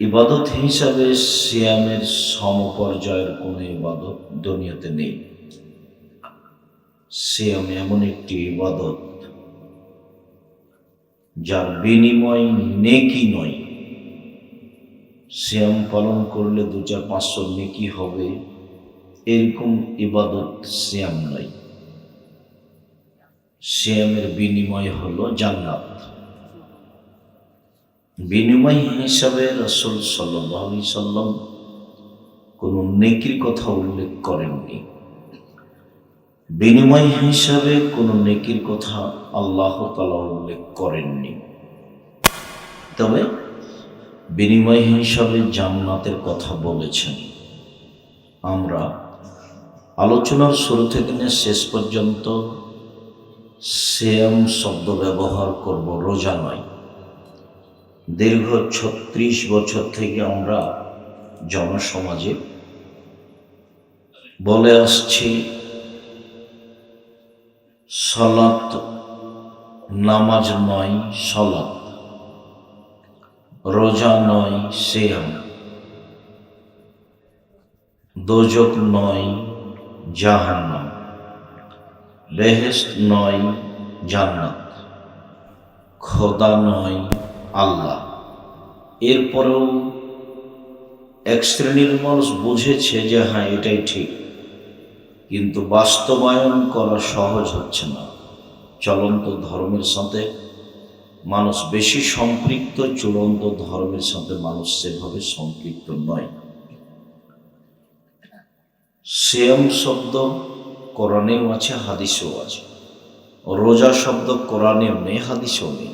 ইবাদত হিসাবে সিয়ামের সমপর্যায়ের কোনো ইবাদত দুনিয়াতে নেই। সিয়াম এমন একটি ইবাদত যার বিনিময় নেকি নয়। সিয়াম পালন করলে 2-4-500 নেকি হবে, এরকম ইবাদত সিয়াম নয়। সিয়ামের বিনিময় হলো জান্নাত। বিনিময় হিসাবে রাসূল সাল্লাল্লাহু আলাইহি সাল্লাম কোনো নেকির কথা উল্লেখ করেননি। বিনিময় হিসাবে কোনো নেকির কথা আল্লাহ তাআলা উল্লেখ করেননি। তবে বিনিময় হিসাবে জান্নাতের কথা বলেছেন। আমরা আলোচনার শুরু থেকে নিয়ে শেষ পর্যন্ত সিয়াম শব্দ ব্যবহার করব, রোজা নয়। দীর্ঘ 36 বছর থেকে আমরা জনসমাজে বলে আসছি সালাত নামাজ নয় সালাত, রোজা নয় সিয়াম, দোজখ নয় জাহান্নাম, বেহেশত নয় জান্নাত, খোদা নয় আল্লাহ। এরপরেও এক শ্রেণীর মানুষ বুঝেছে যে হ্যাঁ এটাই ঠিক, কিন্তু বাস্তবায়ন করা সহজ হচ্ছে না। চলন্ত ধর্মের সাথে মানুষ বেশি সম্পৃক্ত, চূড়ান্ত ধর্মের সাথে মানুষ সেভাবে সম্পৃক্ত নয়। সিয়াম শব্দ কোরআনেও আছে, হাদিসেও আছে। রোজা শব্দ কোরআনেও নেই, হাদিসেও নেই।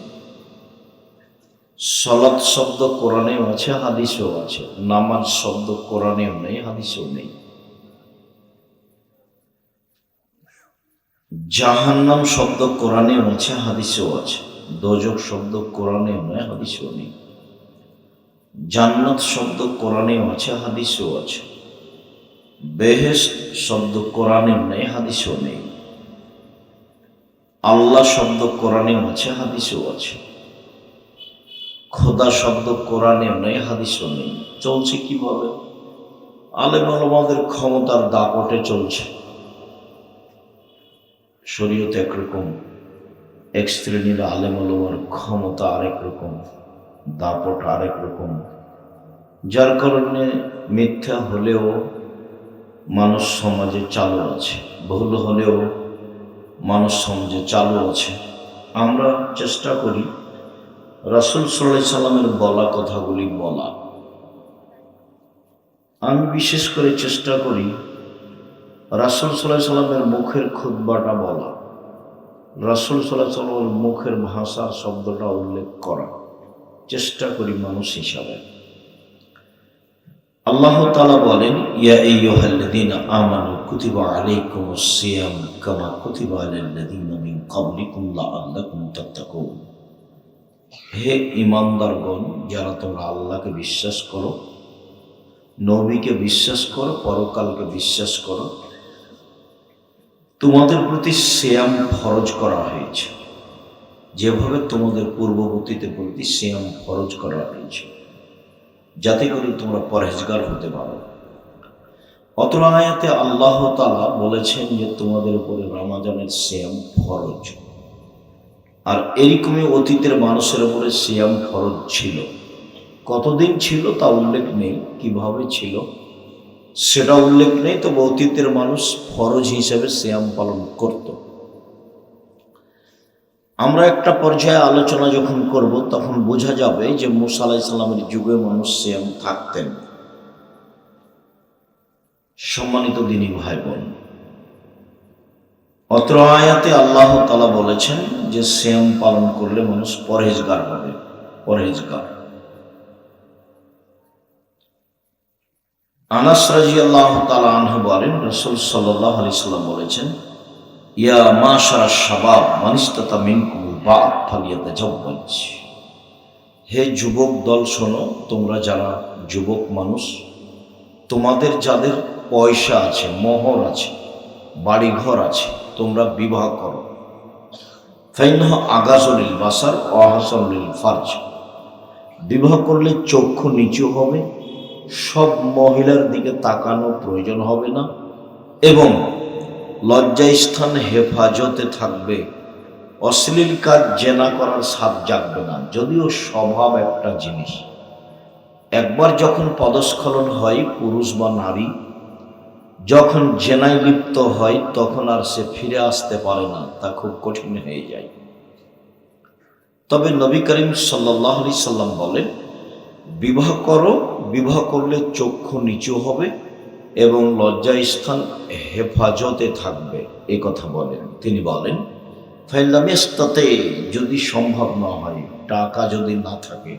সালাত শব্দ কোরআনেও আছে, হাদিসেও আছে। নামাজ শব্দ কোরআনেও নেই, হাদিসেও নেই। জাহান্নাম শব্দ কোরআনেও আছে, হাদিসেও আছে। দোজখ শব্দ কোরআনেও নেই, হাদিসেও নেই। জান্নাত শব্দ কোরআনেও আছে, হাদিসেও আছে। বেহেশত শব্দ কোরআনেও নেই, হাদিসেও নেই। আল্লাহ শব্দ কোরআনেও আছে, হাদিসেও আছে। খোদা শব্দ কোরআনেও নেই, হাদিসেও নেই। চলছে কিভাবে? আলেম ওলামাদের ক্ষমতার দাপটে চলছে। শরীয়ত একরকম, এক শ্রেণীর আলেম ওলামার ক্ষমতা আরেক রকম, দাপট আরেক রকম, যার কারণে মিথ্যা হলেও মানুষ সমাজে চালু আছে, ভুল হলেও মানুষ সমাজে চালু আছে। আমরা চেষ্টা করি রাসূল সাল্লাল্লাহু আলাইহি সাল্লামের বলা কথাগুলি বলা। আমি বিশেষ করে চেষ্টা করি রাসূল সাল্লাল্লাহু আলাইহি সাল্লামের মুখের খুতবাটা বলা, রাসূল সাল্লাল্লাহু আলাইহি সাল্লামের মুখের ভাষার শব্দটা উল্লেখ করা চেষ্টা করি মানুষ হিসাবে। আল্লাহ তাআলা বলেন, ইয়া আইয়ুহাল্লাযীনা আমানু কুতিবা আলাইকুমুস সিয়াম কামা কুতিবা আলাল্লাযীনা মিন ক্বাবলিকুম লাআল্লাকুম তাত্তাকুন। হে ঈমানদারগণ, যারা তোমরা আল্লাহকে বিশ্বাস করো, নবীকে বিশ্বাস করো, পরকালকে বিশ্বাস করো, তোমাদের প্রতি সিয়াম ফরজ করা হয়েছে, যেভাবে তোমাদের পূর্ববর্তীদের প্রতি সিয়াম ফরজ করা হয়েছে, যাতে করে তোমরা পরহেজগার হতে পারো। অত্র আয়াতে আল্লাহ তাআলা বলেছেন যে তোমাদের উপরে রমাজানের সিয়াম ফরজ। আর এরকমই অতীতের মানুষের উপরে সিয়াম ফরজ ছিল। কতদিন ছিল তা উল্লেখ নেই, কিভাবে ছিল সেটা উল্লেখ নেই, তবে অতীতের মানুষ ফরজ হিসেবে সিয়াম পালন করত। আমরা একটা পর্যায়ে আলোচনা যখন করব তখন বোঝা যাবে যে মূসা আলাইহিস সালামের যুগে মানুষ সিয়াম থাকতেন। সম্মানিত দিনী ভাই বোন, অত্র আয়াতে আল্লাহ তাআলা বলেছেন যে সিয়াম পালন করলে মানুষ পরহেজগার হবে, পরহেজগার। আনাস রাদিয়াল্লাহু তাআলা আনহু বলেন, রাসূল সাল্লাল্লাহু আলাইহি সাল্লাম বলেছেন, ইয়া মাশারাশ শাবাব মান ইসতাতা মিনকুমুল বা'ত ফালিয়াতাজাওয়াজ। হে যুবক দল শোনো, তোমরা যারা যুবক মানুষ, তোমাদের যাদের পয়সা আছে, মোহর আছে, বাড়িঘর আছে, তোমরা বিবাহ করো। ফাইনহু আগাযু লিল বাসার ওয়া আহসানু লিল ফারজ। বিবাহ করলে চক্ষু নিচু হবে, সব মহিলার দিকে তাকানো প্রয়োজন হবে না, এবং লজ্জাস্থান হেফাজতে থাকবে। অশ্লীল কাজ জেনা করার সাপ জাগবে না। যদিও স্বভাব একটা জিনিস, একবার যখন পদস্খলন হয় পুরুষ বা নারী, যখন জেনায় লিপ্ত হয় তখন আর সে ফিরে আসতে পারে না, তা খুব কঠিন হয়ে যায়। তবে নবী করিম সাল্লাল্লাহু আলাইহি সাল্লাম বলেন, বিবাহ করো, বিবাহ করলে চক্ষু নিচু হবে এবং লজ্জাস্থান হেফাজতে থাকবে, এই কথা বলেন। তিনি বলেন, ফাইলামিস্তাতে, যদি সম্ভব না হয়, টাকা যদি না থাকে,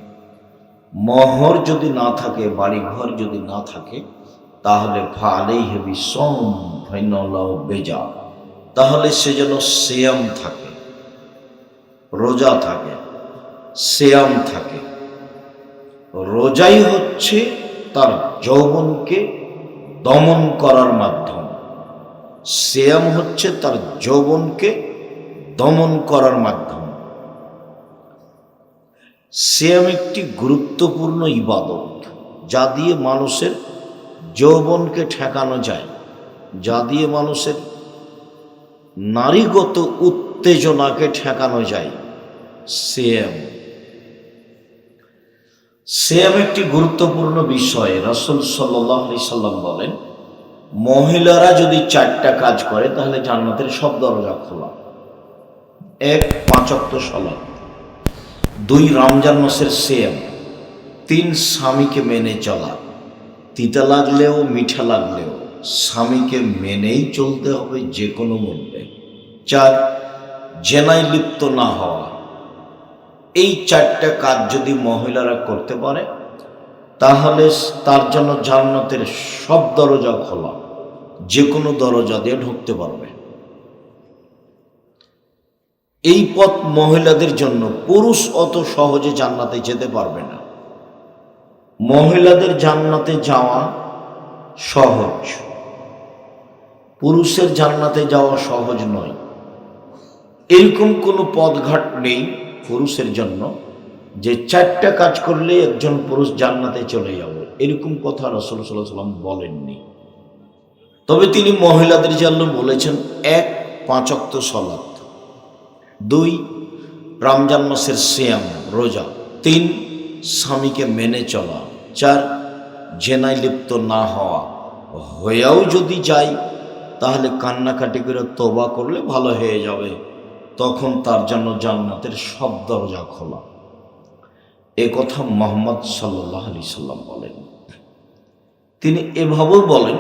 মহর যদি না থাকে, বাড়িঘর যদি না থাকে, তাহলে ফালাইহি বিসওম ফাইনাল্লাহু বেজা, তাহলে সে যেন সিয়াম থাকে, রোজা থাকে, সিয়াম থাকে। রোজাই হচ্ছে তার যৌবনকে দমন করার মাধ্যম, সিয়াম হচ্ছে তার যৌবনকে দমন করার মাধ্যম। সিয়াম একটি গুরুত্বপূর্ণ ইবাদত, যা দিয়ে মানুষের যৌবনকে ঠেকানো যায়, যা দিয়ে মানুষের নারীগত উত্তেজনাকে ঠেকানো যায়। সিয়াম একটি গুরুত্বপূর্ণ বিষয়। রাসূল সাল্লাল্লাহু আলাইহি সাল্লাম বলেন, মহিলারা যদি 4টা কাজ করে তাহলে জান্নাতের সব দরজা খোলা। 1, 5 ওয়াক্ত সালাত। 2, রমজান মাসের সিয়াম। 3, স্বামীকে মেনে চলা। তিতা লাগলেও মিঠা লাগলেও স্বামীকে মেনেই চলতে হবে যে কোনো মূল্যে। 4, জেনায় লিপ্ত না হওয়া। এই 4টা কাজ যদি মহিলারা করতে পারে তাহলে তার জন্য জান্নাতের সব দরজা খোলা, যে কোনো দরজা দিয়ে ঢুকতে পারবে। এই পথ মহিলাদের জন্য, পুরুষ অত সহজে জান্নাতে যেতে পারবে না। মহিলাদের জান্নাতে যাওয়া সহজ, পুরুষের জান্নাতে যাওয়া সহজ নয়। এরকম কোনো পথঘাট নেই পুরুষের জন্য যে 4টা কাজ করলে একজন পুরুষ জান্নাতে চলে যাবে, এরকম কথা রাসূল সাল্লাল্লাহু আলাইহি ওয়াসাল্লাম বলেননি। তবে তিনি মহিলাদের জন্য বলেছেন, 1, 5 ওয়াক্ত সালাত। 2, রমজান মাসের সিয়াম, রোজা। 3, স্বামীকে মেনে চলা। 4, জেনায় লিপ্ত না হওয়া। হয়েও যদি যায় তাহলে কান্নাকাটি করে তওবা করলে ভালো হয়ে যাবে, তখন তার জন্য জান্নাতের সব দরজা খোলা। এ কথা মুহাম্মদ সাল্লাল্লাহু আলাইহি সাল্লাম বলেন। তিনি এভাবেও বলেন,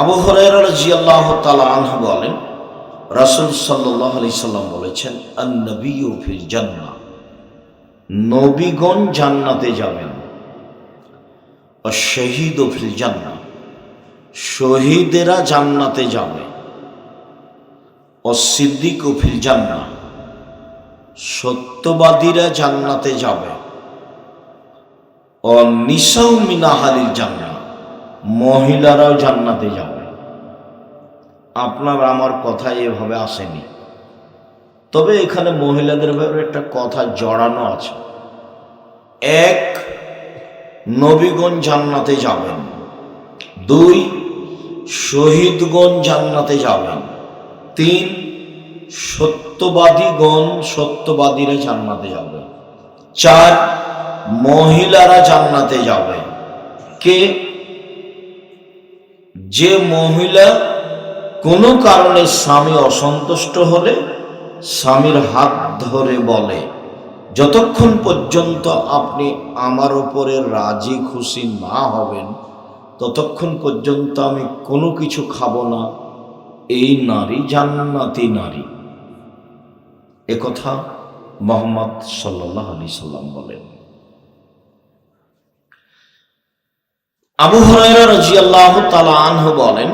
আবু হুরায়রা রাদিয়াল্লাহু তাআলা আনহু বলেন, রাসূল সাল্লাল্লাহু আলাইহি সাল্লাম বলেছেন, আন-নবিয়্যু ফিল জান্নাহ, নবীগণ জান্নাতে যাবেন। আশ-শাহীদু ফিল জান্নাহ, শহীদেরা জান্নাতে যাবে। আস-সিদ্দীকু ফিল জান্নাহ, সত্যবাদীরা জান্নাতে যাবে। অন-নিসাউ মিন আহলিল জান্নাহ, মহিলারাও জান্নাতে যাবে। আপনার আমার কথা এভাবে আসেনি, তবে এখানে মহিলাদের ব্যাপারে একটা কথা জড়ানো আছে। 1, নবীগণ জান্নাতে যাবেন। 2, শহীদগণ জান্নাতে যাবেন। 3, সত্যবাদীরা জান্নাতে যাবে। 4, মহিলারা জান্নাতে যাবে। কে? যে মহিলা কোনো কারণে স্বামী অসন্তুষ্ট হলে স্বামীর হাত ধরে বলে, যতক্ষণ পর্যন্ত আপনি আমার উপরে রাজি খুশি না হবেন ততক্ষণ পর্যন্ত আমি কোনো কিছু খাবো না, এই নারী জান্নাতি নারী। একথা মুহাম্মদ সাল্লাল্লাহু আলাইহি সাল্লাম বলেন। আবু হুরায়রা রাদিয়াল্লাহু তাআলা আনহু বলেন,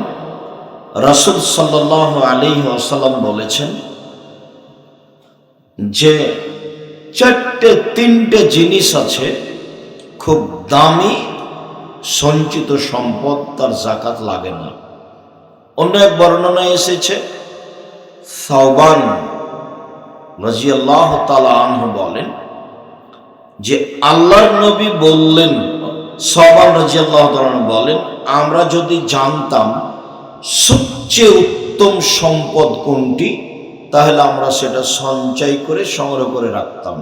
রাসূল সাল্লাল্লাহু আলাইহি ওয়াসাল্লাম বলেছেন যে 3টে জিনিস আছে খুব দামি, সঞ্চিত সম্পদ, তার যাকাত লাগে না। অন্য এক বর্ণনায় এসেছে, সাওবান রাদিয়াল্লাহু তাআলা আনহু বলেন, যে আল্লাহর নবী বললেন, সাহাবা রাদিয়াল্লাহু তাআলা বলেন, আমরা যদি জানতাম সবচেয়ে উত্তম সম্পদ কোনটি, তাহলে আমরা সেটা সঞ্চয় করে সংগ্রহ করে রাখতাম।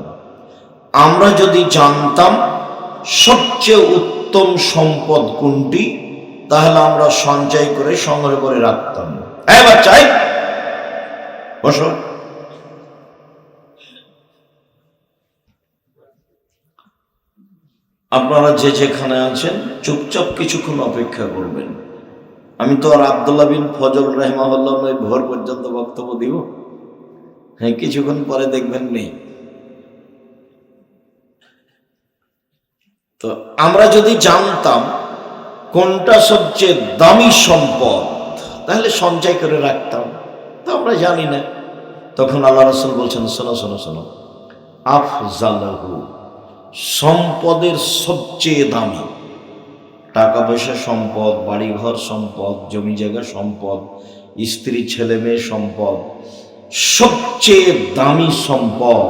আমরা যদি জানতাম সবচেয়ে উত্তম সম্পদ কোনটি, তাহলে আমরা সঞ্চয় করে সংগ্রহ করে রাখতাম। এবার চাই বসো। আপনারা যে যেখানে আছেন চুপচাপ কিছুক্ষণ অপেক্ষা করবেন। আমি তো আর আব্দুল্লাহ বিন ফজল রাহিমাহুল্লাহ নয় ভোর পর্যন্ত বক্তব্য দিব। হ্যাঁ, কিছুক্ষণ পরে দেখবেন নেই। তো আমরা যদি জানতাম কোনটা সবচেয়ে দামি সম্পদ, তাহলে সঞ্চয় করে রাখতাম। তো আমরা জানি না। তখন আল্লাহ রাসূল বলছেন, শোনো শোনো শোনো, আফজালহু, সম্পদের সবচেয়ে দামি, টাকা পয়সা সম্পদ, বাড়িঘর সম্পদ, জমি জায়গা সম্পদ, স্ত্রী ছেলে মেয়ে সম্পদ, সবচেয়ে দামি সম্পদ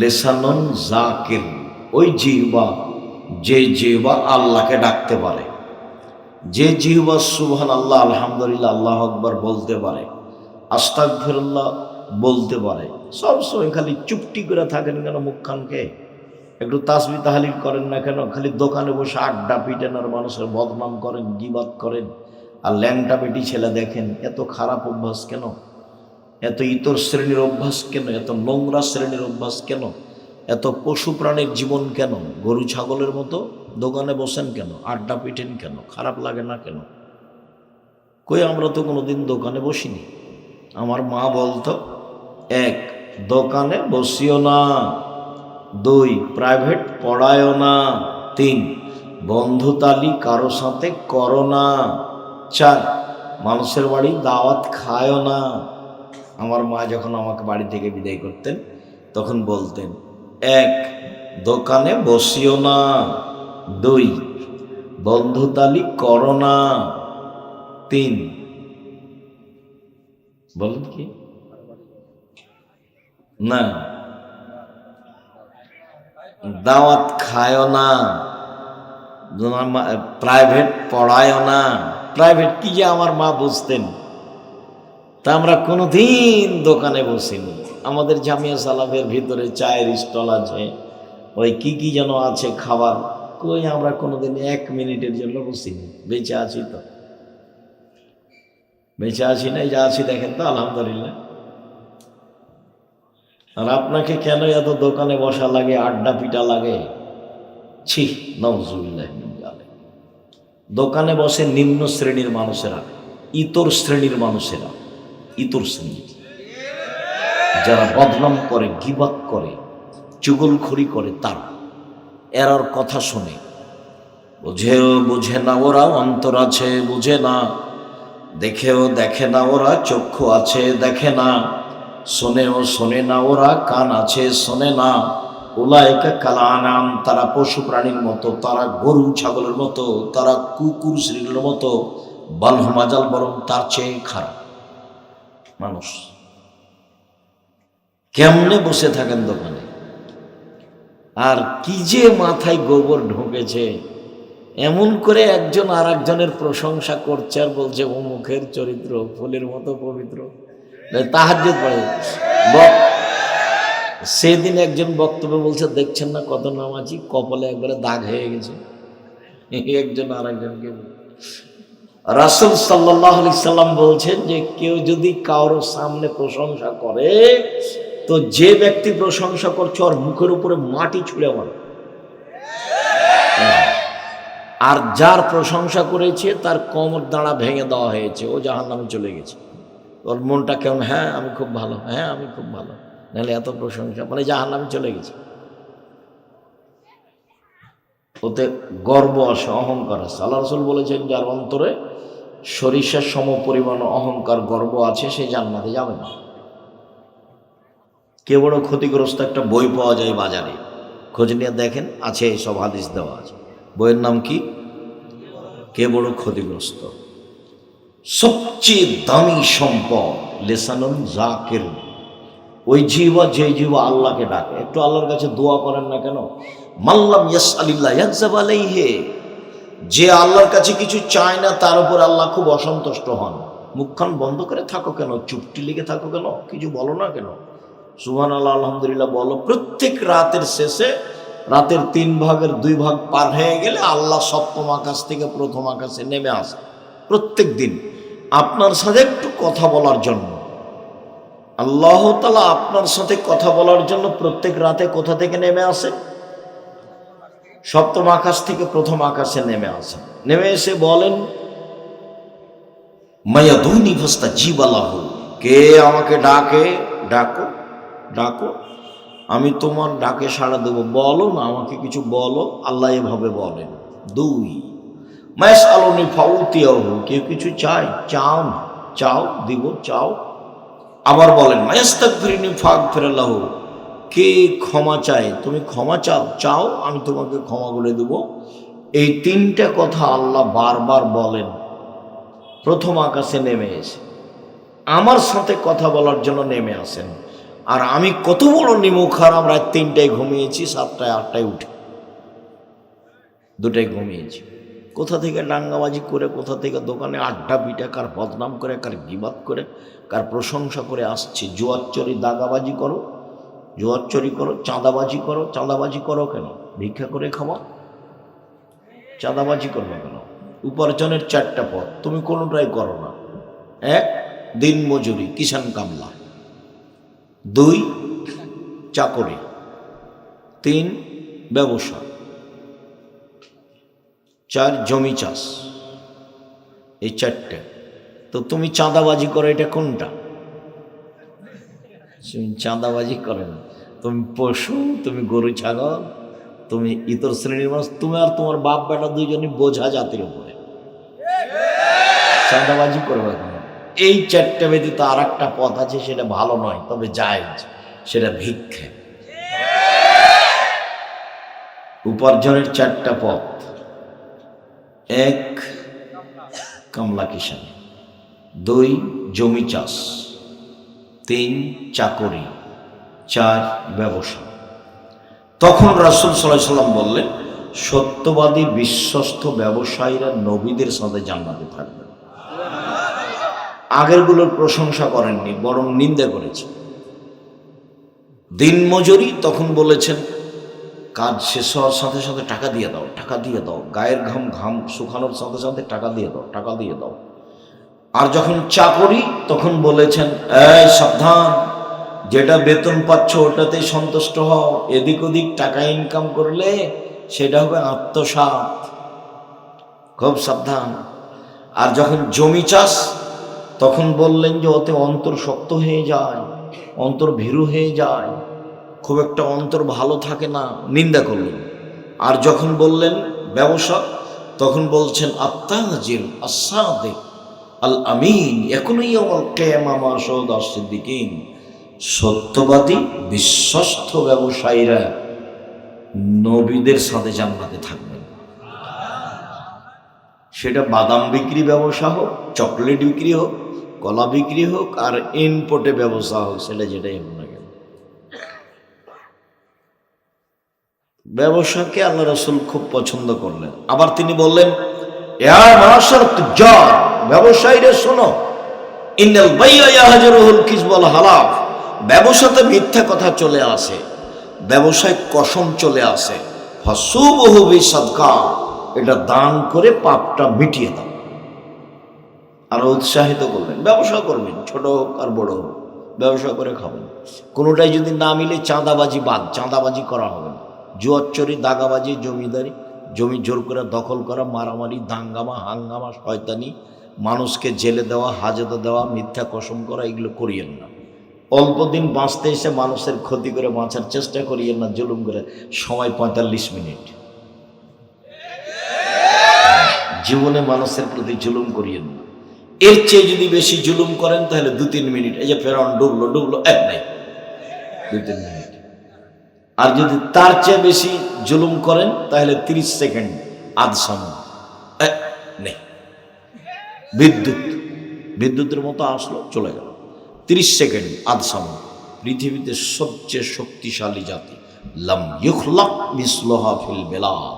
লেসানুন জাকির, ওই জিহ্বা, যে জিহ্বা আল্লাহকে ডাকতে পারে, যে জিহ্বা সুবহানাল্লাহ, আলহামদুলিল্লাহ, আল্লাহু আকবার বলতে পারে, আস্তাগফিরুল্লাহ বলতে পারে। সবসময় খালি চুপটি করে থাকেন কেন? মুখখানকে একটু তাসবিহ তাহলিল করেন না কেন? খালি দোকানে বসে আড্ডা পিটেন আর মানুষের বদনাম করেন, গীবাত করেন, আর ল্যাংটা বেটি ছেলে দেখেন। এত খারাপ অভ্যাস কেন? এত ইতর শ্রেণীর অভ্যাস কেন? এত নোংরা শ্রেণীর অভ্যাস কেন? এত পশু প্রাণীর জীবন কেন? গরু ছাগলের মতো দোকানে বসেন কেন? আড্ডা পিটেন কেন? খারাপ লাগে না কেন? কই, আমরা তো কোনোদিন দোকানে বসিনি। আমার মা বলতো, 1, দোকানে বসিও না, 2, প্রাইভেট পড়ায়ও না, 3, বন্ধুতালি কারো সাথে করো না, 4, মানুষের বাড়ি দাওয়াত খায়ও না। আমার মা যখন আমাকে বাড়ি থেকে বিদায় করতেন তখন বলতেন, 1, দোকানে বসিও না, 2, বন্ধুতালি করো না, 3, বলেন কি না, দাওয়াত খায়ও না, প্রাইভেট পড়ায়ও না। প্রাইভেট কি যে আমার মা বুঝতেন। তা আমরা কোনোদিন দোকানে বসিনি। আমাদের জামিয়া সালাফের ভিতরে চায়ের স্টল আছে, ওই কি কি যেন আছে খাবার, কই আমরা কোনোদিন 1 মিনিটের জন্য বসিনি। বেঁচে আছি তো, বেঁচে আছি না, যা আছি দেখেন তো, আলহামদুলিল্লাহ। আর আপনাকে কেন এত দোকানে বসা লাগে, আড্ডা পিটা লাগে? ছি, নাউজুবিল্লাহ। দোকানে বসে নিম্ন শ্রেণীর মানুষেরা, ইতর শ্রেণীর মানুষেরা, ইতর শ্রেণী যারা বদনাম করে, গীবাত করে, চুগলখড়ি করে, তারা এরার কথা শোনে। বুঝেও বুঝে না ওরা, অন্তর আছে বুঝে না, দেখেও দেখে না ওরা, চক্ষু আছে দেখে না, শোনেও শোনে না ওরা, কান আছে শোনে না। উলাইকা কালানাম, তারা পশু প্রাণীর মতো, তারা গরু ছাগলের মতো, তারা কুকুর শ্রেণীর মতো, বালহুমাজাল, বরং তার চেয়ে খারাপ মানুষ। কেমনে বসে থাকেন দোকানে? আর কি যে মাথায় গোবর ঢুকেছে, এমন করে একজন আর একজনের প্রশংসা করছে আর বলছে ও মুখের চরিত্র ফুলের মতো পবিত্র, তাহাজ্জুদ পড়ে। সেদিন একজন বক্তব্য বলছে, দেখছেন না কত নামাজি, কপালে একবারে দাগ হয়ে গেছে। একজন আর একজনকে, রাসূল সাল্লাল্লাহু আলাইহি সাল্লাম বলছেন যে কেউ যদি কারোর সামনে প্রশংসা করে, তো যে ব্যক্তি প্রশংসা করছে ওর মুখের উপরে মাটি ছুঁড়ে মারে, আর যার প্রশংসা করেছে তার কোমর দাঁড়া ভেঙে দেওয়া হয়েছে, ও জাহান্নামে চলে গেছে। ওর মনটা কেমন, হ্যাঁ আমি খুব ভালো, হ্যাঁ আমি খুব ভালো, নাহলে এত প্রশংসা, মানে জাহান্নামে চলে গেছে। ওতে গর্ব আসে, অহংকার আছে। আল্লাহ রাসূল বলেছেন, যার অন্তরে সরিষার সম পরিমাণ অহংকার, গর্ব আছে, সে জান্নাতে যাবে না। কে বড় ক্ষতিগ্রস্ত, একটা বই পাওয়া যায় বাজারে, খোঁজ নিয়ে দেখেন, আছে সব হাদিস দেওয়া আছে। বইয়ের নাম কি? কে বড় ক্ষতিগ্রস্ত। সবচেয়ে দামি সম্পদ লেসানুন জাকির, ওই জিহ্বা যে জিহ্বা আল্লাহকে ডাকে। একটু আল্লাহর কাছে দোয়া করেন না কেন? মাল্লাম ইয়াসআলিল্লাহ ইয়াগযাব আলাইহি, যে আল্লাহর কাছে কিছু চায় না তার উপর আল্লাহ খুব অসন্তুষ্ট হন। মুখখান বন্ধ করে থাকো কেন? চুপটি লেগে থাকো কেন? কিছু বলো না কেন? সুবহানাল্লাহ আলহামদুলিল্লাহ বলো। প্রত্যেক রাতের শেষে, রাতের 3 ভাগের 2 ভাগ পার হয়ে গেলে আল্লাহ সপ্তম আকাশ থেকে প্রথম আকাশে নেমে আসে প্রত্যেক দিন আপনার সাথে একটু কথা বলার জন্য। আল্লাহ তাআলা আপনার সাথে কথা বলার জন্য প্রত্যেক রাতে কোথা থেকে নেমে আসে? সপ্তম আকাশ থেকে প্রথম আকাশে নেমে আসেন। নেমে এসে বলেন, মায়াদুনি ফাস্তাজিবা লাহু, কে আমাকে ডাকে? ডাকো ডাকো, আমি তোমার ডাকে সাড়া দেবো। বলো না, আমাকে কিছু বলো। আল্লাহ এভাবে বলেন। 2, মায়াসআলুনি ফাউতিয়াহু, কেউ কিছু চাই? চাও না, চাও দিব, চাও। আবার বলেন, মায়াস্তাগফিরনি ফাগফির লাহু, কে ক্ষমা চায়? তুমি ক্ষমা চাও, চাও আমি তোমাকে ক্ষমা করে দেব। এই 3টা কথা আল্লাহ বারবার বলেন প্রথম আকাশে নেমে এসে। আমার সাথে কথা বলার জন্য নেমে আসেন। আর আমি কত বড় নিমুখার, আমরা 3টায় ঘুমিয়েছি, 7টায় 8টায় উঠে 2টায় ঘুমিয়েছি। কোথা থেকে ডাঙ্গাবাজি করে, কোথা থেকে দোকানে আড্ডা পিটা, কার বদনাম করে, কার গিবাত করে, কার প্রশংসা করে আসছে। জুয়াচ্চরি দাগাবাজি করো, জুয়াচ্চরি করো, চাঁদাবাজি করো। চাঁদাবাজি করো কেন? ভিক্ষা করে খাওয়া, চাঁদাবাজি করবে কেন? উপার্জনের 4টা পথ, তুমি কোনোটাই করো না। 1, দিন মজুরি, কিষান কামলা। 2, চাকরি। 3, ব্যবসা। 4, জমি চাষ। এই 4টে। তো তুমি চাঁদাবাজি করো, এটা কোনটা? তুমি চাঁদাবাজি করে না, তুমি পশু, তুমি গরু ছাগল, তুমি ইতর শ্রেণীর মানুষ। তুমি আর তোমার বাপ বেটা দুইজনই বোঝা জাতির উপরে। চাঁদাবাজি করবে কেন? এই 4টে ব্যতীত আর একটা পথ আছে, সেটা ভালো নয় তবে জায়েজ, সেটা ভিক্ষা। উপার্জনের 4টা পথ। 1, কামলা কিষান। 2, জমি চাষ। 3, চাকরি। 4, ব্যবসা। তখন রাসূল সাল্লাল্লাহু আলাইহি সাল্লাম বললেন, সত্যবাদী বিশ্বস্ত ব্যবসায়ীরা নবীদের সাথে জান্নাতে থাকবে। আগেরগুলোর প্রশংসা করেননি, বরং নিন্দা করেছেন। দিন মজুরি, তখন বলেছেন কাজ শেষ হওয়ার সাথে সাথে টাকা দিয়ে দাও, টাকা দিয়ে দাও। গায়ের ঘাম শুকানোর সাথে সাথে টাকা দিয়ে দাও, টাকা দিয়ে দাও। আর যখন চাকরি, তখন বলেছেন এই সাবধান, যেটা বেতন পাচ্ছ ওটাতেই সন্তুষ্ট হও। এদিক ওদিক টাকা ইনকাম করলে সেটা হবে আত্মসাৎ, খুব সাবধান। আর যখন জমি চাষ, তখন বললেন যে ওতে অন্তর শক্ত হয়ে যায়, অন্তর ভীরু হয়ে যায়, খুব একটা অন্তর ভালো থাকে না, নিন্দা করলেন। আর যখন বললেন ব্যবসা, তখন বলছেন আত্তাজির আস-সাদিক আল আমিন ইয়াকুনু ইয়াউমাল কিয়ামা মা শাহাদা আস-সিদ্দিকিন, সত্যবাদী বিশ্বস্ত ব্যবসায়ীরা নবীদের সাথে জান্নাতে থাকবেন। সেটা বাদাম বিক্রি ব্যবসা হোক, চকলেট বিক্রি হোক, কলা বিক্রি হোক, আর ইনপোর্টে ব্যবসা হোক, সেটা যেটাই হোক না কেন, ব্যবসাকে আল্লাহ রাসূল খুব পছন্দ করলেন। আবার তিনি বললেন, ইয়া মাশার তুজ্জার, ব্যবসায়ীরা শোনো, ইন্নাল বাইয়া ইয়াহজুরুল কিযব ওয়াল হালাফ, ব্যবসাতে মিথ্যা কথা চলে আসে, ব্যবসায় কসম চলে আসে। ফাসুবহু বিসাদকা, এটা দান করে পাপটা মিটিয়ে দাও। আর উৎসাহিত করবেন, ব্যবসা করবেন, ছোট হোক আর বড় হোক, ব্যবসা করে খাবেন। কোনোটাই যদি না মিলে চাঁদাবাজি বাদ, চাঁদাবাজি করা হবে না। জুয়াচ্চরি, দাগাবাজি, জমিদারি, জমি জোর করে দখল করা, মারামারি, দাঙ্গামা, হাঙ্গামা, শয়তানি, মানুষকে জেলে দেওয়া, হাজতে দেওয়া, মিথ্যা কসম করা, এগুলো করিয়েন না। অল্প দিন বাঁচতে এসে মানুষের ক্ষতি করে বাঁচার চেষ্টা করিয়েন না জুলুম করে। সময় 45 মিনিট, জীবনে মানুষের প্রতি জুলুম করিয়েন না। এর চেয়ে যদি বেশি জুলুম করেন তাহলে 2-3 মিনিট, এই যে ফেরাউন ডুবলো নাই, 2-3 মিনিট। আর যদি তার চেয়ে বেশি জুলুম করেন তাহলে 30 সেকেন্ড, আধ সময় নেই। বিদ্যুতের মতো আসলো, চলে গেল, 30 সেকেন্ড, আধ সময়। পৃথিবীতে সবচেয়ে শক্তিশালী জাতি। লাম ইখলাক মিসলুহা ফিল বিলাদ,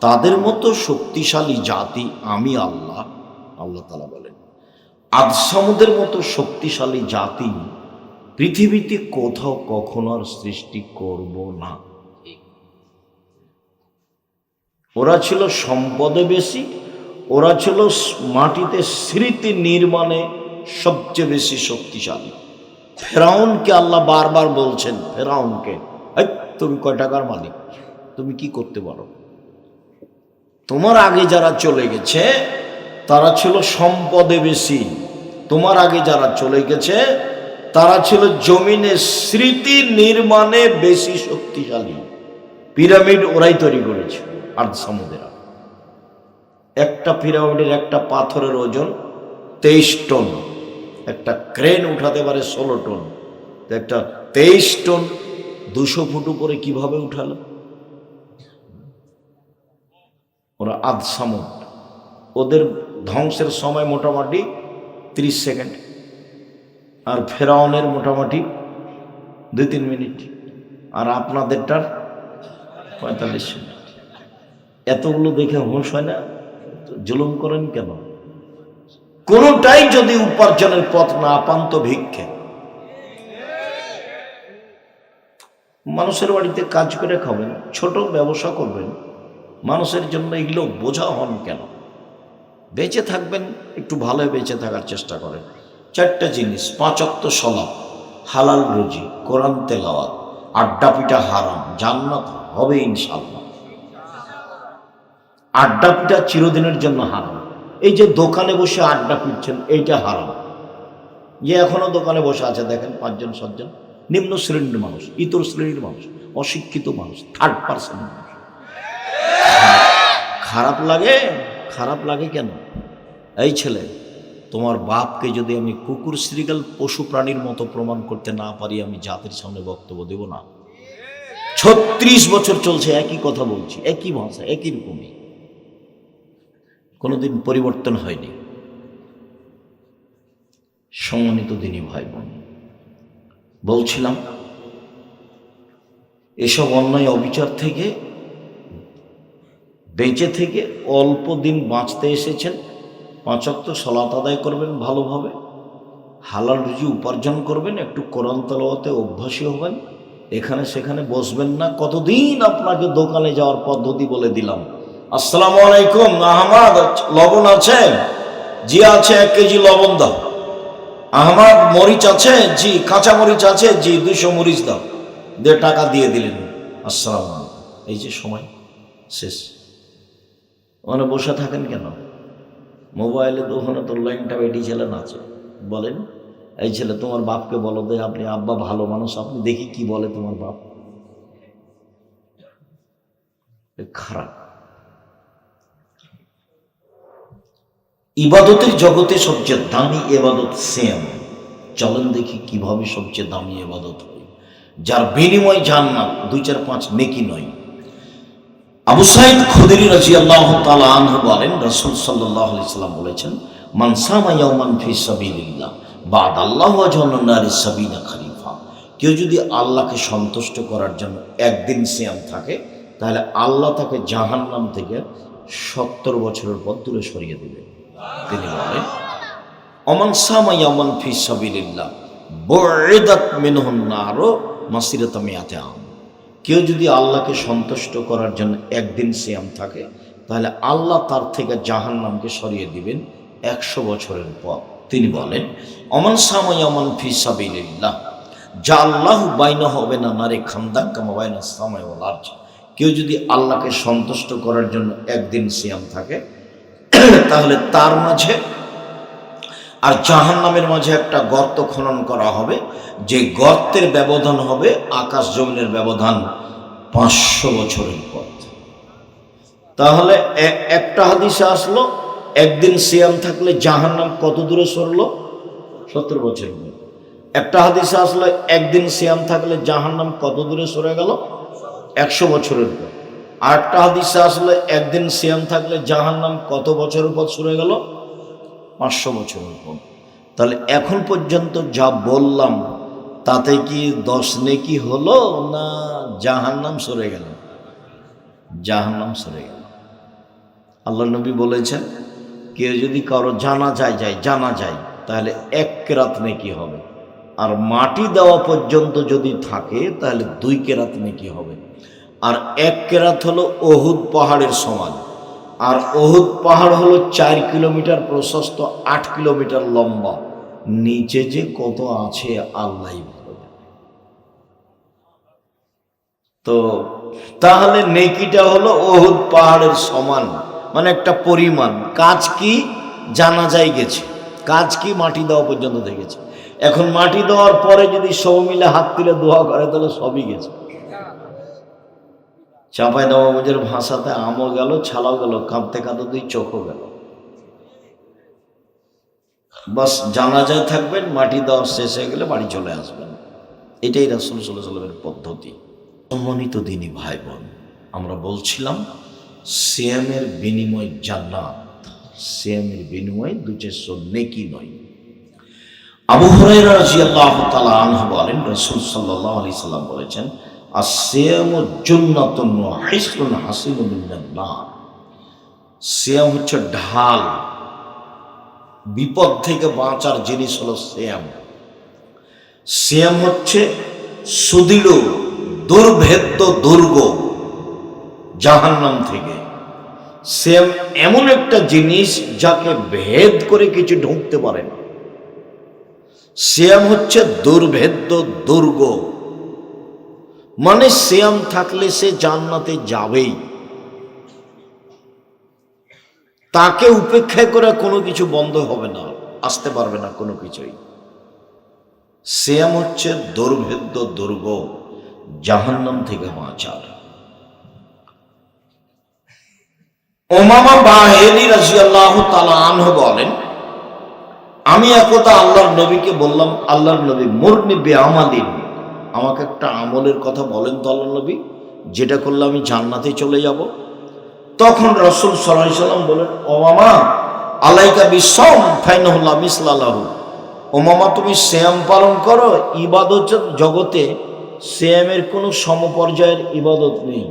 তাদের মতো শক্তিশালী জাতি আমি আল্লাহ, আল্লাহ তাআলা বলেন, আদ সামুদের মতো শক্তিশালী জাতি পৃথিবীতে কোথাও কখনো আর সৃষ্টি করব না। ওরা ছিল সম্পদে বেশি, ওরা ছিল মাটিতে স্মৃতি নির্মাণে সবচেয়ে বেশি শক্তিশালী। ফেরাউনকে আল্লাহ বারবার বলছেন, ফেরাউনকে, তুমি কয় টাকার মালিক, তুমি কি করতে পারো? তোমার আগে যারা চলে গেছে তারা ছিল সম্পদে বেশি, তোমার আগে যারা চলে গেছে তারা ছিল জমিনে স্মৃতি নির্মাণে বেশি শক্তিশালী। পিরামিড ওরাই তৈরি করেছে আর সামুদেরা। একটা পিরামিডের একটা পাথরের ওজন 23 টন, একটা ক্রেন উঠাতে পারে 16 টন। একটা 23 টন 200 ফুট উপরে কিভাবে উঠালো? ওরা আদ সামুদ, ওদের ধ্বংসের সময় মোটামুটি 30 সেকেন্ড, আর ফেরাউনের মোটামুটি 2-3 মিনিট, আর আপনাদেরটার 45 মিনিট। এতগুলো দেখে হুঁশ হয় না? জুলুম করেন কেন? কোনটাই যদি উপার্জনের পথ না পান তো ভিক্ষে। মানুষের বাড়িতে কাজ করে খাবেন, ছোট ব্যবসা করবেন, মানুষের জন্য এগুলো বোঝা হন কেন? বেঁচে থাকবেন, একটু ভালো বেঁচে থাকার চেষ্টা করেন। 4টা জিনিস: 5 ওয়াক্ত সালাত, হালাল রুজি, কোরআন তেলাওয়াত, আড্ডা পিটা হারাম, জান্নাত হবে ইনশাআল্লাহ। আড্ডা পিটা চিরদিনের জন্য হারাম। এই যে দোকানে বসে আড্ডা পিটছেন, এইটা হারাম। যে এখনো দোকানে বসে আছে দেখেন 5 জন 7 জন, নিম্ন শ্রেণীর মানুষ, ইতর শ্রেণীর মানুষ, অশিক্ষিত মানুষ, 3rd পার্সন মানুষ। খারাপ লাগে? খারাপ লাগে কেন? এই ছেলে, তোমার বাপকে যদি আমি কুকুর শ্রীগাল পশু প্রাণীর মতো প্রমাণ করতে না পারি, আমি জাতির সামনে বক্তব্য দেব না। 36 বছর চলছে একই কথা বলছি, একই ভাষা, একই রকমই, কোনোদিন পরিবর্তন হয়নি। সম্মানিত দিনী ভাই বোন, বলছিলাম এসব অন্যায় অবিচার থেকে বেঁচে থেকে অল্প দিন বাঁচতে এসেছেন। 5 ওয়াক্ত সালাত আদায় করবেন ভালোভাবে, হালাল রুজি উপার্জন করবেন, একটু কোরআন তেলাওয়াতে অভ্যাসী হবেন, এখানে সেখানে বসবেন না। কতদিন আপনাকে দোকানে যাওয়ার পদ্ধতি বলে দিলাম। আসসালামু আলাইকুম, আহমদ লবণ আছে? জি আছে, 1 কেজি লবণ দাও। আহমদ মরিচ আছে? জি। কাঁচা মরিচ আছে? জি। 200 মরিচ দাও। টাকা দিয়ে দিলেন, আসসালামু আলাইকুম। এই যে সময় শেষ। ওখানে বসে থাকেন কেন? মোবাইলে তো ওখানে তোর লাইনটা বেটি ছেলে নাচে। বলেন, এই ছেলে তোমার বাপকে বলো দে, আপনি আব্বা ভালো মানুষ, আপনি দেখি কি বলে তোমার বাপ। খারাপ। ইবাদতের জগতে সবচেয়ে দামি ইবাদত সিয়াম। চলেন দেখি কিভাবে সবচেয়ে দামি ইবাদত হয়, যার বিনিময় জান্নাত, 2, 4, 5 নেকি নয়। আবু সাঈদ খুদরি রাদিয়াল্লাহু তাআলা আনহু বলেন, রাসূল সাল্লাল্লাহু আলাইহি সাল্লাম বলেছেন, মান সামা ইয়াওমান ফি সাবিলিল্লাহ বা'দাল্লাহু ওয়াজহান নারি সাবিনা খলিফা। কেউ যদি আল্লাহকে সন্তুষ্ট করার জন্য একদিন সিয়াম থাকে, তাহলে আল্লাহ তাকে জাহান্নাম থেকে 70 বছরের পর দূরে সরিয়ে দেবে। তিনি বলেন, ওমান সামা ইয়াওমান ফি সাবিলিল্লাহ বুইদাত মিনহুন নারু মাসিরাতা মিয়াতি আম। কেউ যদি আল্লাহকে সন্তুষ্ট করার জন্য একদিন সিয়াম থাকে, তাহলে আল্লাহ তার থেকে জাহান্নামকে সরিয়ে দিবেন 100 বছরের পর। তিনি বলেন, ওমান সামা ইয়াওমান ফি সাবিলিল্লাহ জাআল্লাহু বাইনাহু ওয়া বাইনা নারি খান্দাক কামা বাইনা সামাই ওয়াল আরজ। কেউ যদি আল্লাহকে সন্তুষ্ট করার জন্য একদিন সিয়াম থাকে, তাহলে তার মাঝে আর জাহান্নামের মাঝে একটা গর্ত খনন করা হবে, যে গর্তের ব্যবধান হবে আকাশ জমিনের ব্যবধান 500 বছরের পথ। তাহলে একটা হাদিসে আসলো, একদিন সিয়াম থাকলে জাহান্নাম কত দূরে সরলো? 70 বছরের পথ। একটা হাদিসে আসলো, একদিন সিয়াম থাকলে জাহান্নাম কত দূরে সরে গেল? 100 বছরের পথ। আর একটা হাদিসে আসলো, একদিন সিয়াম থাকলে জাহান্নাম কত বছরের পথ সরে গেল? 500 বছরের পর। তাহলে এখন পর্যন্ত যা বললাম তাতে কি 10 নেকি হলো না জাহান্নাম সরে গেল? জাহান্নাম সরে গেল। আল্লাহ নবী বলেছেন, কেউ যদি কারো জানা যায় তাহলে 1 কেরাত নেকি হবে, আর মাটি দেওয়া পর্যন্ত যদি থাকে তাহলে 2 কেরাত নেকি হবে। আর 1 কেরাত হলো উহুদ পাহাড়ের সমান, আর উহুদ পাহাড় হলো 4 কিলোমিটার প্রশস্ত, 8 কিলোমিটার লম্বা। নিচে যে কত আছে আল্লাহই ভালো জানে। তো তাহলে নেকিটা হলো উহুদ পাহাড়ের সমান, মানে একটা পরিমাণ। কাজ কি? জানাজায় গেছে, কাজ কি? মাটি দেওয়া পর্যন্ত দেখেছে। এখন মাটি দেওয়ার পরে যদি সব মিলে হাত তুলে দোয়া করে তাহলে সবই গেছে। চাঁপাই নবাবগঞ্জের ভাষাতে আমও গেল, ছালাও গেল, কাঁদতে কাঁদতে 2 চোখও গেল। বাস জানাজায় থাকবেন, মাটি দেওয়া শেষ হয়ে গেলে বাড়ি চলে আসবেন। এটাই রাসূল সাল্লাল্লাহু আলাইহি ওয়াসাল্লামের পদ্ধতি। সম্মানিত দিনী ভাই বোন, আমরা বলছিলাম সিয়ামের বিনিময় জান্নাত, সিয়ামের বিনিময় 200 নেকি নয়। আবু হুরায়রা রাদিয়াল্লাহু তাআলা আনহু বলেন, রাসূল সাল্লাল্লাহু আলাইহি সাল্লাম বলেছেন, আসিয়ামু জান্নাতুন ওয়া হিসনুন হাসিনুন মিনান নার। সিয়াম হচ্ছে ঢাল, বিপদ থেকে বাঁচার জিনিস হলো সিয়াম। সিয়াম হচ্ছে সুদৃঢ় দুর্ভেদ্য দুর্গ জাহান্নাম থেকে। সিয়াম এমন একটা জিনিস যাকে ভেদ করে কিছু ঢুকতে পারে না। সিয়াম হচ্ছে দুর্ভেদ্য দুর্গ, মানে সিয়াম থাকলে সে জান্নাতে যাবেই, তাকে উপেক্ষা করে কোনো কিছু বন্ধ হবে না, আসতে পারবে না কোনো কিছুই। সিয়াম হচ্ছে দুর্ভেদ্য দুর্গ, জাহান্নাম থেকে বাঁচার। উমামা বাহিনী রাদিয়াল্লাহু তাআলা আনহু বলেন, আমি একদা আল্লাহর নবীকে বললাম, আল্লাহর নবী মুরনি বিআমালিন, আমাকে একটা আমলের কথা বলেন তো আল্লাহর নবী, যেটা করলে আমি জান্নাতে চলে যাব। তখন রাসূল সাল্লাল্লাহু আলাইহি সাল্লাম বলেন, উমামা আলাইকা বিসসাম ফাইনাহু লা মিসলা লাহু। উমামা তুমি সিয়াম পালন করো, ইবাদত জগতে সিয়ামের কোনো সমপর্যায়ের ইবাদত নেই।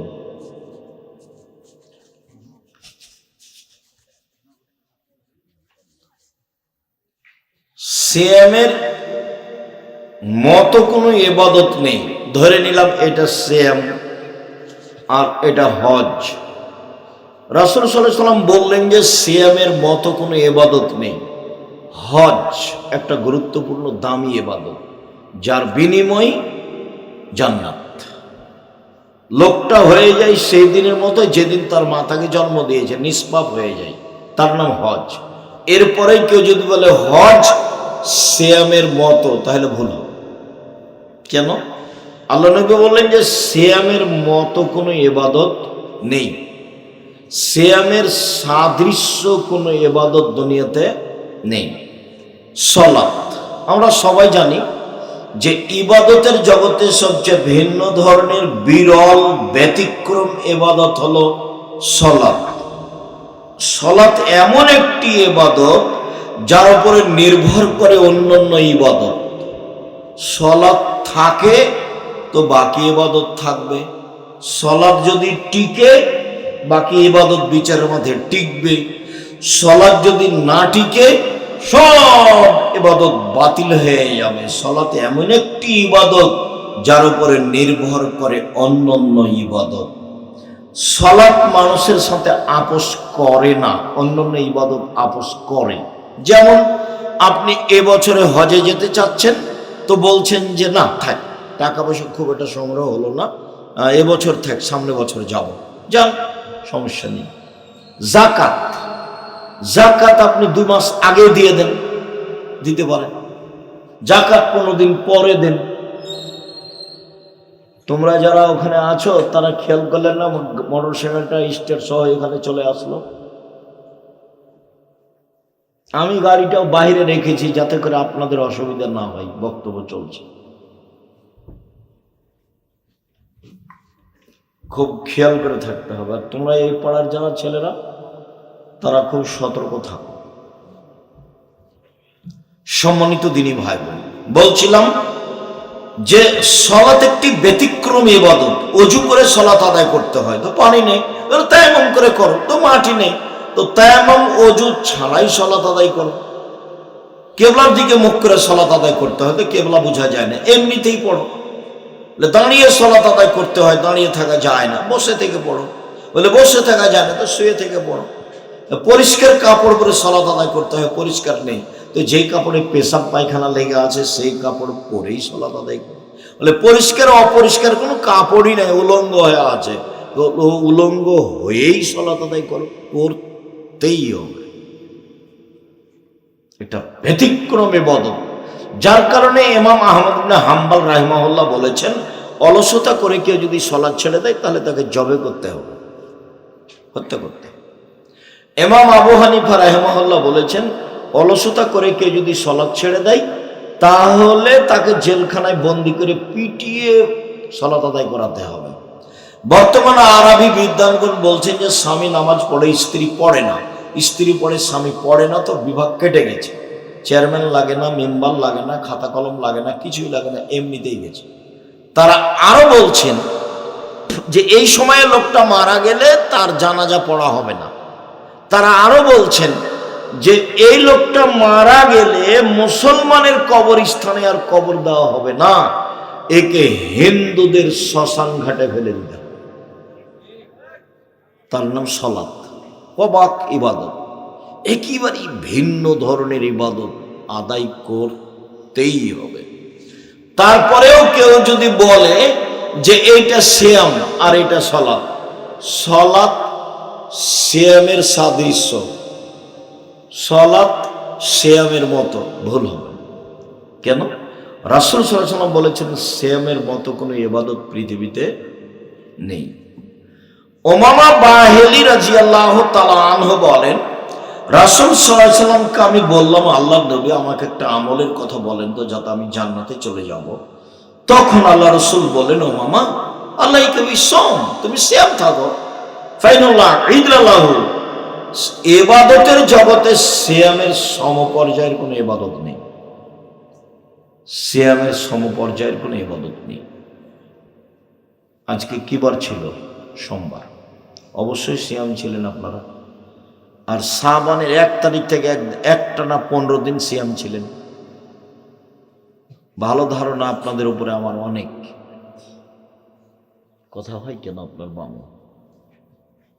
সিয়ামের মতো কোনো ইবাদত নেই। ধরে নিলাম এটা সিয়াম আর এটা হজ। রাসূল সাল্লাল্লাহু আলাইহি সাল্লাম বললেন যে সিয়ামের মতো কোনো ইবাদত নেই। হজ একটা গুরুত্বপূর্ণ দামি ইবাদত, যার বিনিময় জান্নাত। লোকটা হয়ে যায় সেই দিনের মতো যেদিন তার মাতাকে জন্ম দিয়েছে, নিষ্পাপ হয়ে যায়, তার নাম হজ। এরপরে কেউ যদি বলে হজ সিয়ামের মতো, তাহলে ভুল হবে। কেন? আল্লাহ নবী বললেন যে সিয়ামের মতো কোনো ইবাদত নেই, সিয়ামের সাদৃশ্য কোনো ইবাদত দুনিয়াতে নেই। সালাত, আমরা সবাই জানি যে ইবাদতের জগতে সবচেয়ে ভিন্ন ধরনের বিরল ব্যতিক্রম ইবাদত হলো সালাত। সালাত এমন একটি ইবাদত যার উপরে নির্ভর করে অন্যান্য ইবাদত। সালাত থাকে তো বাকি ইবাদত থাকবে, সালাত যদি টিকে বাকি ইবাদত বিচারের মধ্যে টিকবে, সালাত যদি না টিকে সব ইবাদত বাতিল হয়ে যাবে। সালাত এমন একটি ইবাদত যার উপরে নির্ভর করে অন্যান্য ইবাদত। সালাত মানুষের সাথে আপোষ করে না, অন্যান্য ইবাদত আপোষ করে। যেমন আপনি এবছরে হজে যেতে চাচ্ছেন, তো বলছেন যে না থাক, টাকা পয়সা খুব একটা সংগ্রহ হলো না, এবছর থাক, সামনে বছর যাব, যান, সমস্যা নেই। যাকাত, যাকাত আপনি 2 মাস আগে দিয়ে দেন, দিতে পারেন। যাকাত 15 দিন পরে দেন। তোমরা যারা ওখানে আছো তারা খেয়াল করলেন না, মোটর সাইকেলটা স্টার্ট সহ এখানে চলে আসলো। আমি গাড়িটাও বাইরে রেখেছি যাতে করে আপনাদের অসুবিধা না হয়, বক্তব্য চলছে। খুব খেয়াল করে থাকতে হবে। আর তোমরা এই পাড়ার যারা ছেলেরা তারা খুব সতর্ক থাকো। সম্মানিত দিনী ভাই বোন, বলছিলাম যে সলাত একটি ব্যতিক্রমী ইবাদত। অজু করে সলাত আদায় করতে হয়, তো পানি নেই, তায়াম্মুম করে করো, তো মাটি নেই, তো তায়াম্মুম অজু ছাড়াই সলাত আদায় করো। কেবলার দিকে মুখ করে সলাত আদায় করতে হয়, তো কেবলা বোঝা যায় না, এমনিতেই পড়ো। দাঁড়িয়ে সলাত আদায় করতে হয়, দাঁড়িয়ে থাকা যায় না, বসে থেকে পড়ো। বলে বসে থাকা যায় না, তো শুয়ে থেকে পড়ো। পরিষ্কার কাপড় পরে সলাত আদায় করতে হয়, পরিষ্কার নেই, তো যেই কাপড়ে পেশাব পায়খানা লেগে আছে সেই কাপড় পরেই সলাত আদায় করো। বলে পরিষ্কার অপরিষ্কার কোনো কাপড়ই নাই, উলঙ্গ হয়ে আছে, তো উলঙ্গ হয়েই সলাত আদায় করো, করতেই হবে। এটা ব্যতিক্রম ইবাদত, যার কারণে ইমাম আহমদ ইবনে হাম্বল রাহিমাহুল্লাহ বলেছেন, অলসতা করে কেউ যদি সলাৎ ছেড়ে দেয় তাহলে তাকে জবে করতে হবে, হত্যা করতে। ইমাম আবু হানিফা রাহিমাহুল্লাহ বলেছেন, অলসতা করে কেউ যদি সলাৎ ছেড়ে দেয় তাহলে তাকে জেলখানায় বন্দি করে পিটিয়ে সলাৎ আদায় করাতে হবে। বর্তমানে আরবি বিদ্বানগণ বলছেন যে স্বামী নামাজ পড়ে স্ত্রী পড়ে না, স্ত্রী পড়ে স্বামী পড়ে না, তো বিভাগ কেটে গেছে। চেয়ারম্যান লাগে না, মেম্বার লাগে না, খাতা কলম লাগে না, কিছুই লাগে না, এমনিতেই গেছে। তারা আরো বলছেন যে এই সময়ে লোকটা মারা গেলে তার জানাজা পড়া হবে না। তারা আরো বলছেন যে এই লোকটা মারা গেলে মুসলমানের কবরস্থানে আর কবর দেওয়া হবে না, একে হিন্দুদের শ্মশান ঘাটে ফেলে দিতে হবে। তার নাম সলাত, অবাক ইবাদত, একেবারেই ভিন্ন ধরনের ইবাদত, আদায় করতেই হবে। তারপরেও কেউ যদি বলে যে এইটা সিয়াম আর এটা সলাত, সলাত সিয়ামের সাদৃশ্য, সলাত সিয়ামের মতো, ভুল হবে। কেন? রাসূল সাল্লাল্লাহু আলাইহি ওয়াসাল্লাম বলেছেন সিয়ামের মতো কোনো ইবাদত পৃথিবীতে নেই। উমামা বাহিলি রাদিয়াল্লাহু তাআলা আনহু বলেন, রাসূল সাল্লাল্লাহু আলাইহি ওয়াসাল্লামকে আমি বললাম, আল্লাহর নবী আমাকে একটা আমলের কথা বলেন তো যাতে আমি জান্নাতে চলে যাব। তখন আল্লাহ রাসূল বলেন, উমামা আলাইকা বিসসাম, তুমি সিয়াম থাকো, ফাইনাল্লাহ ঈদুল্লাহু, ইবাদতের জগতে সিয়ামের সমপর্যায়ের কোনো ইবাদত নেই, সিয়ামের সমপর্যায়ের কোনো ইবাদত নেই। আজকে কি বার ছিল? সোমবার, অবশ্যই সিয়াম ছিলেন আপনারা। আর শাবানের 1 তারিখ থেকে একটানা 15 দিন সিয়াম ছিলেন। ভালো ধারণা আপনাদের উপরে আমার অনেক। কথা হয় কেন আপনার বামু?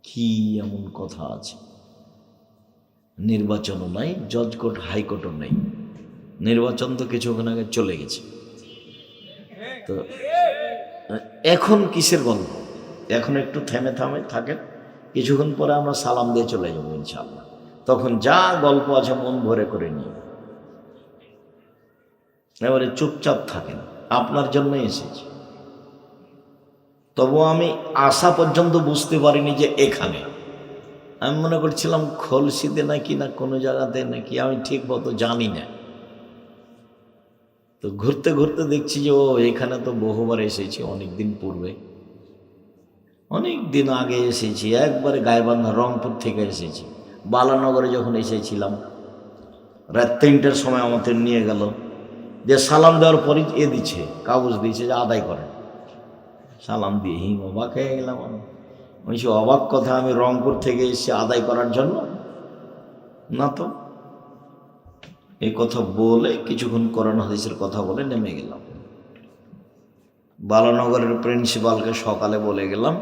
কি এমন কথা আছে? নির্বাচনও নাই, জজ কোর্ট হাইকোর্টও নেই, নির্বাচন তো কিছুক্ষণ আগে চলে গেছে। তো এখন কিসের গল্প? এখন একটু থেমে থাকেন, কিছুক্ষণ পরে আমরা সালাম দিয়ে চলে যাবো ইনশাআল্লাহ। তখন যা গল্প আছে মন ভরে করে নিয়ে, এবারে চুপচাপ থাকেন, আপনার জন্যই এসেছি। তবু আমি আসা পর্যন্ত বুঝতে পারিনি যে এখানে, আমি মনে করছিলাম খলসিতে নাকি না কোনো জায়গাতে নাকি, আমি ঠিক মতো জানি না। তো ঘুরতে ঘুরতে দেখছি যে ও এখানে তো বহুবার এসেছি, অনেক দিন পূর্বে, অনেক দিন আগে এসেছি, একবারে গাইবান্ধা রংপুর থেকে এসেছি। বালানগরে যখন এসেছিলাম রাত 3টার সময় আমাদের নিয়ে গেল, যে সালাম দেওয়ার পরই দিচ্ছে, কাগজ দিয়েছে যে আদায় করেন। সালাম দিয়ে অবাক হয়ে গেলাম আমি। বলছি অবাক কথা, আমি রংপুর থেকে এসে আদায় করার জন্য না তো। এই কথা বলে কিছুক্ষণ কোরআন হাদিসের কথা বলে নেমে গেলাম। বালানগরের প্রিন্সিপালকে সকালে বলে গেলাম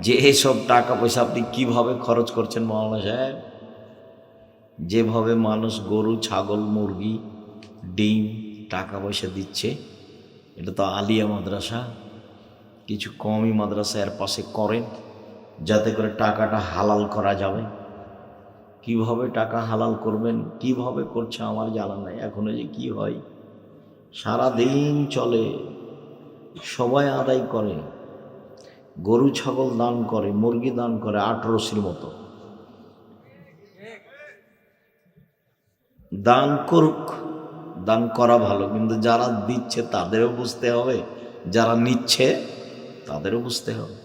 যে এইসব টাকা পয়সা আপনি কিভাবে খরচ করছেন মাওলানা সাহেব? যেভাবে মানুষ গরু, ছাগল, মুরগি, ডিম টাকা পয়সা দিচ্ছে, এটা তো আলিয়া মাদ্রাসা, কিছু কমই মাদ্রাসা এর পাশে করেন যাতে করে টাকাটা হালাল করা যাবে। কিভাবে টাকা হালাল করবেন, কিভাবে করছে আমার জানা নাই। এখনো যে কি হয়, সারাদিন চলে, সবাই আদায় করে, গরু ছাগল দান করে, মুরগি দান করে, 8 রশির মতো। দান করুক, দান করা ভালো, কিন্তু যারা দিচ্ছে তাদেরও বুঝতে হবে, যারা নিচ্ছে তাদেরও বুঝতে হবে।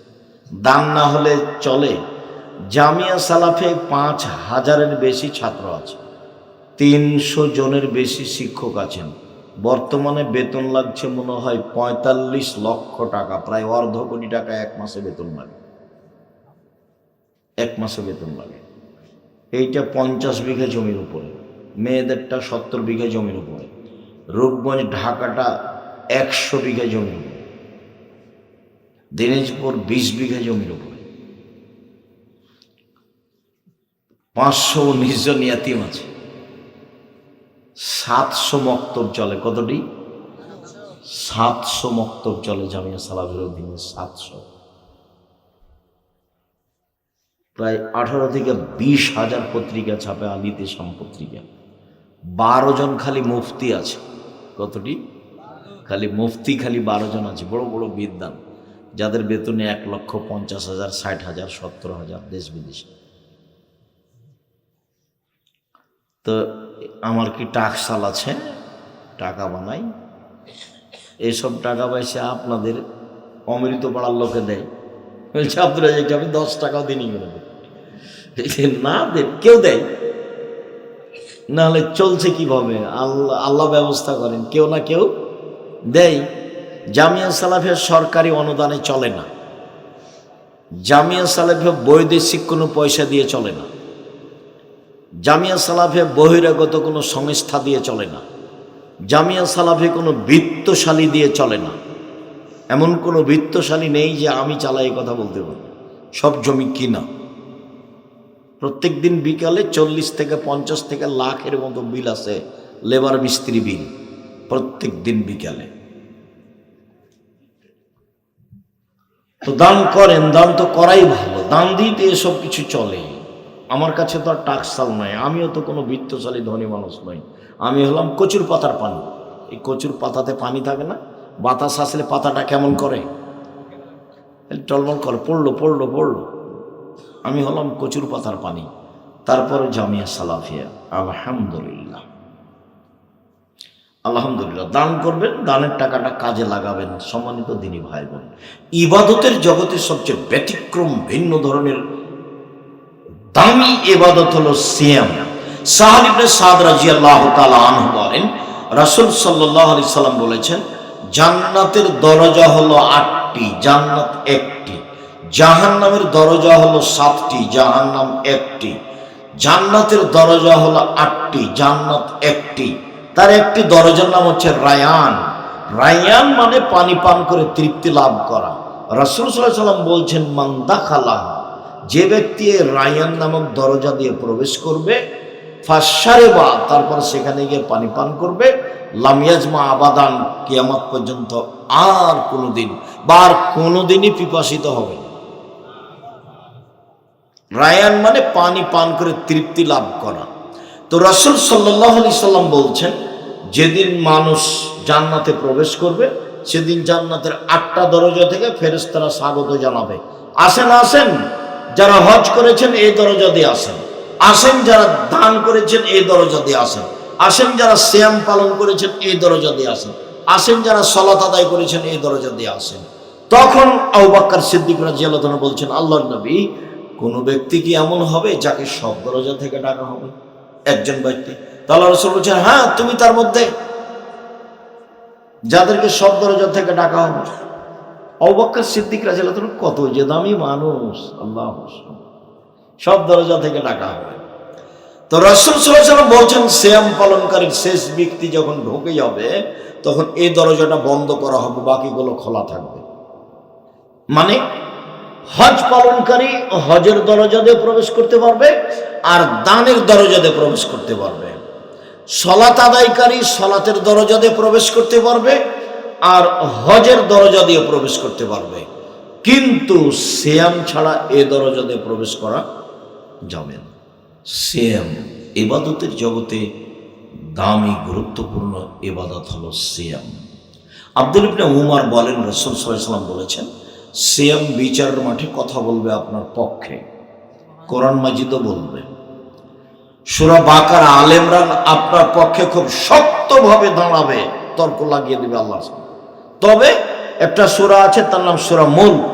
দান না হলে চলে। জামিয়া সালাফে 5000-এর বেশি ছাত্র আছে, 300 জনের বেশি শিক্ষক আছেন, বর্তমানে বেতন লাগছে মনে হয় ৪৫ লক্ষ টাকা, প্রায় অর্ধ কোটি টাকা এক মাসে বেতন লাগে। এক মাসে বেতন লাগে। এইটা 50 বিঘা জমির উপরে, মেয়েদেরটা 70 বিঘা জমির উপরে, রূপগঞ্জ ঢাকাটা 100 বিঘা জমির উপরে, দিনাজপুর 20 বিঘা জমির উপরে, 519 জন ইয়াতিম আছে, 700 মক্তব চলে। কতটি? 700 মক্তব চলে জামিয়া সালাফির অধীনে। 700, প্রায় 18 থেকে 20 হাজার পত্রিকা ছাপে আলিতে সাম পত্রিকা। 12 জন খালি মুফতি আছে। কতটি? খালি মুফতি খালি 12 জন আছে, বড় বড় বিদ্বান, যাদের বেতনে 1,50,000, 60,000, 70,000 দেশ বিদেশে। তো আমার কি টাকশাল আছে? টাকা বানাই, এইসব টাকা পয়সা আপনাদের অমৃত পাড়ার লোকে দেয়। বলছে আব্দুল রাজ্জাক আমি 10 টাকাও দিনই করে দেয় না, দেয় কেউ দেয়, নাহলে চলছে কিভাবে? আল্লাহ ব্যবস্থা করেন, কেউ না কেউ দেয়। জামিয়া সালাফিয়া সরকারি অনুদানে চলে না, জামিয়া সালাফিয়া বৈদেশিক কোনো পয়সা দিয়ে চলে না, জামিয়া সালাফিয়া বহিরাগত কোনো সংস্থা দিয়ে চলে না, জামিয়া সালাফিয়া কোনো বিত্তশালী দিয়ে চলে না। এমন কোনো বিত্তশালী নেই যে আমি চালাই কথা বলতে পারি। সব জমি কিনা। প্রত্যেক দিন বিকালে 40 থেকে 50 থেকে লাখের মতো বিল আছে, লেবার মিস্ত্রি বিল, প্রত্যেক দিন বিকালে। তো দান করেন, দান তো করাই ভালো, দান দিতে এসব কিছু চলে। আমার কাছে তো আর টাকশাল নয়, আমিও তো কোনো বিত্তশালী ধনী মানুষ নই। আমি হলাম কচুর পাতার পানি। এই কচুর পাতাতে পানি থাকে না, বাতাস আসলে পাতাটা কেমন করে, টলমল করে, পড়লো পড়লো পড়লো। আমি হলাম কচুর পাতার পানি। তারপরে জামিয়া সালাফিয়া, আলহামদুলিল্লাহ আলহামদুলিল্লাহ। দান করবেন, দানের টাকাটা কাজে লাগাবেন। সম্মানিত দিনী ভাই বোন, ইবাদতের জগতে সবচেয়ে ব্যতিক্রম ভিন্ন ধরনের দামি ইবাদত হলো সিয়াম। সাহাল ইবনে সাদ রাদিয়াল্লাহু তাআলা আনহু বলেন, রাসূল সাল্লাল্লাহু আলাইহি সাল্লাম বলেছেন, জান্নাতের দরজা হলো 8টি, জান্নাত 1টি। জাহান্নামের দরজা হলো 7টি, জাহান্নাম 1টি। জান্নাতের দরজা হলো 8টি, জান্নাত 1টি। তার একটি দরজার নাম হচ্ছে রায়ান। রায়ান মানে পানি পান করে তৃপ্তি লাভ করা। রাসূল সাল্লাল্লাহু আলাইহি সাল্লাম বলছেন, মান দাখালাহা, যে ব্যক্তি রায়ান নামক দরজা দিয়ে প্রবেশ করবে, ফাশারিবা, তারপর সেখানে গিয়ে পানি পান করবে, লাম ইয়াজমা আবাদান, কিয়ামত পর্যন্ত আর কোনোদিন বা আর কোনোদিনই পিপাসিত হবে না। রায়ান মানে পানি পান করে তৃপ্তি লাভ করা। তো রাসূল সাল্লাল্লাহু আলাইহি সাল্লাম বলছেন, যেদিন মানুষ জান্নাতে প্রবেশ করবে, সেদিন জান্নাতের 8টা দরজা থেকে ফেরেশতারা স্বাগত জানাবে, আসেন আসেন, যারা হজ করেছেন এই দরজা দিয়ে আসেন, আসেন যারা দান করেছেন এই দরজা দিয়ে আসেন, আসেন যারা সিয়াম পালন করেছেন এই দরজা দিয়ে আসেন, আসেন যারা সালাত আদায় করেছেন এই দরজা দিয়ে আসেন। তখন আবু বকর সিদ্দিক রাদিয়াল্লাহু আনহু বলছেন, আল্লাহর নবী, কোন ব্যক্তি কি এমন হবে যাকে সব দরজা থেকে ডাকা হবে? একজন ব্যক্তি। তাহলে রাসূল বলছেন, হ্যাঁ তুমি তার মধ্যে, যাদেরকে সব দরজা থেকে ডাকা হবে। আবু বকর সিদ্দিক রাদিয়াল্লাহু আনহু কত যে দামি মানুষ, আল্লাহু আকবার, সব দরজা থেকে ডাকা হবে। তো রাসূল সাল্লাল্লাহু আলাইহি ওয়াসাল্লাম বলছেন, সিয়াম পালনকারীর শেষ ব্যক্তি যখন ঢোকে যাবে, তখন এই দরজাটা বন্ধ করা হবে, বাকিগুলো খোলা থাকবে। মানে হজ পালনকারী হজের দরজা দিয়ে প্রবেশ করতে পারবে, আর দানের দরজা দিয়ে প্রবেশ করতে পারবে। সালাত আদায়কারী সালাতের দরজা দিয়ে প্রবেশ করতে পারবে, আর হজের দরজা দিয়ে প্রবেশ করতে পারবে। কিন্তু সিয়াম ছাড়া এ দরজা দিয়ে প্রবেশ করা যাবে না। সিয়াম ইবাদতের জগতে দামি গুরুত্বপূর্ণ ইবাদত হলো সিয়াম। আব্দুল ইবনে উমর বলেন, রাসূল সাল্লাল্লাহু আলাইহি ওয়াসাল্লাম বলেছেন, সিয়াম বিচারের মাঠে কথা বলবে আপনার পক্ষে, কোরআন মাজিদও বলবে। সূরা বাকারা, আলে ইমরান আপনার পক্ষে খুব শক্তভাবে দাঁড়াবে, তর্ক লাগিয়ে দেবে আল্লাহর সাথে। তবে একটা সূরা আছে, তার নাম সূরা মুলক।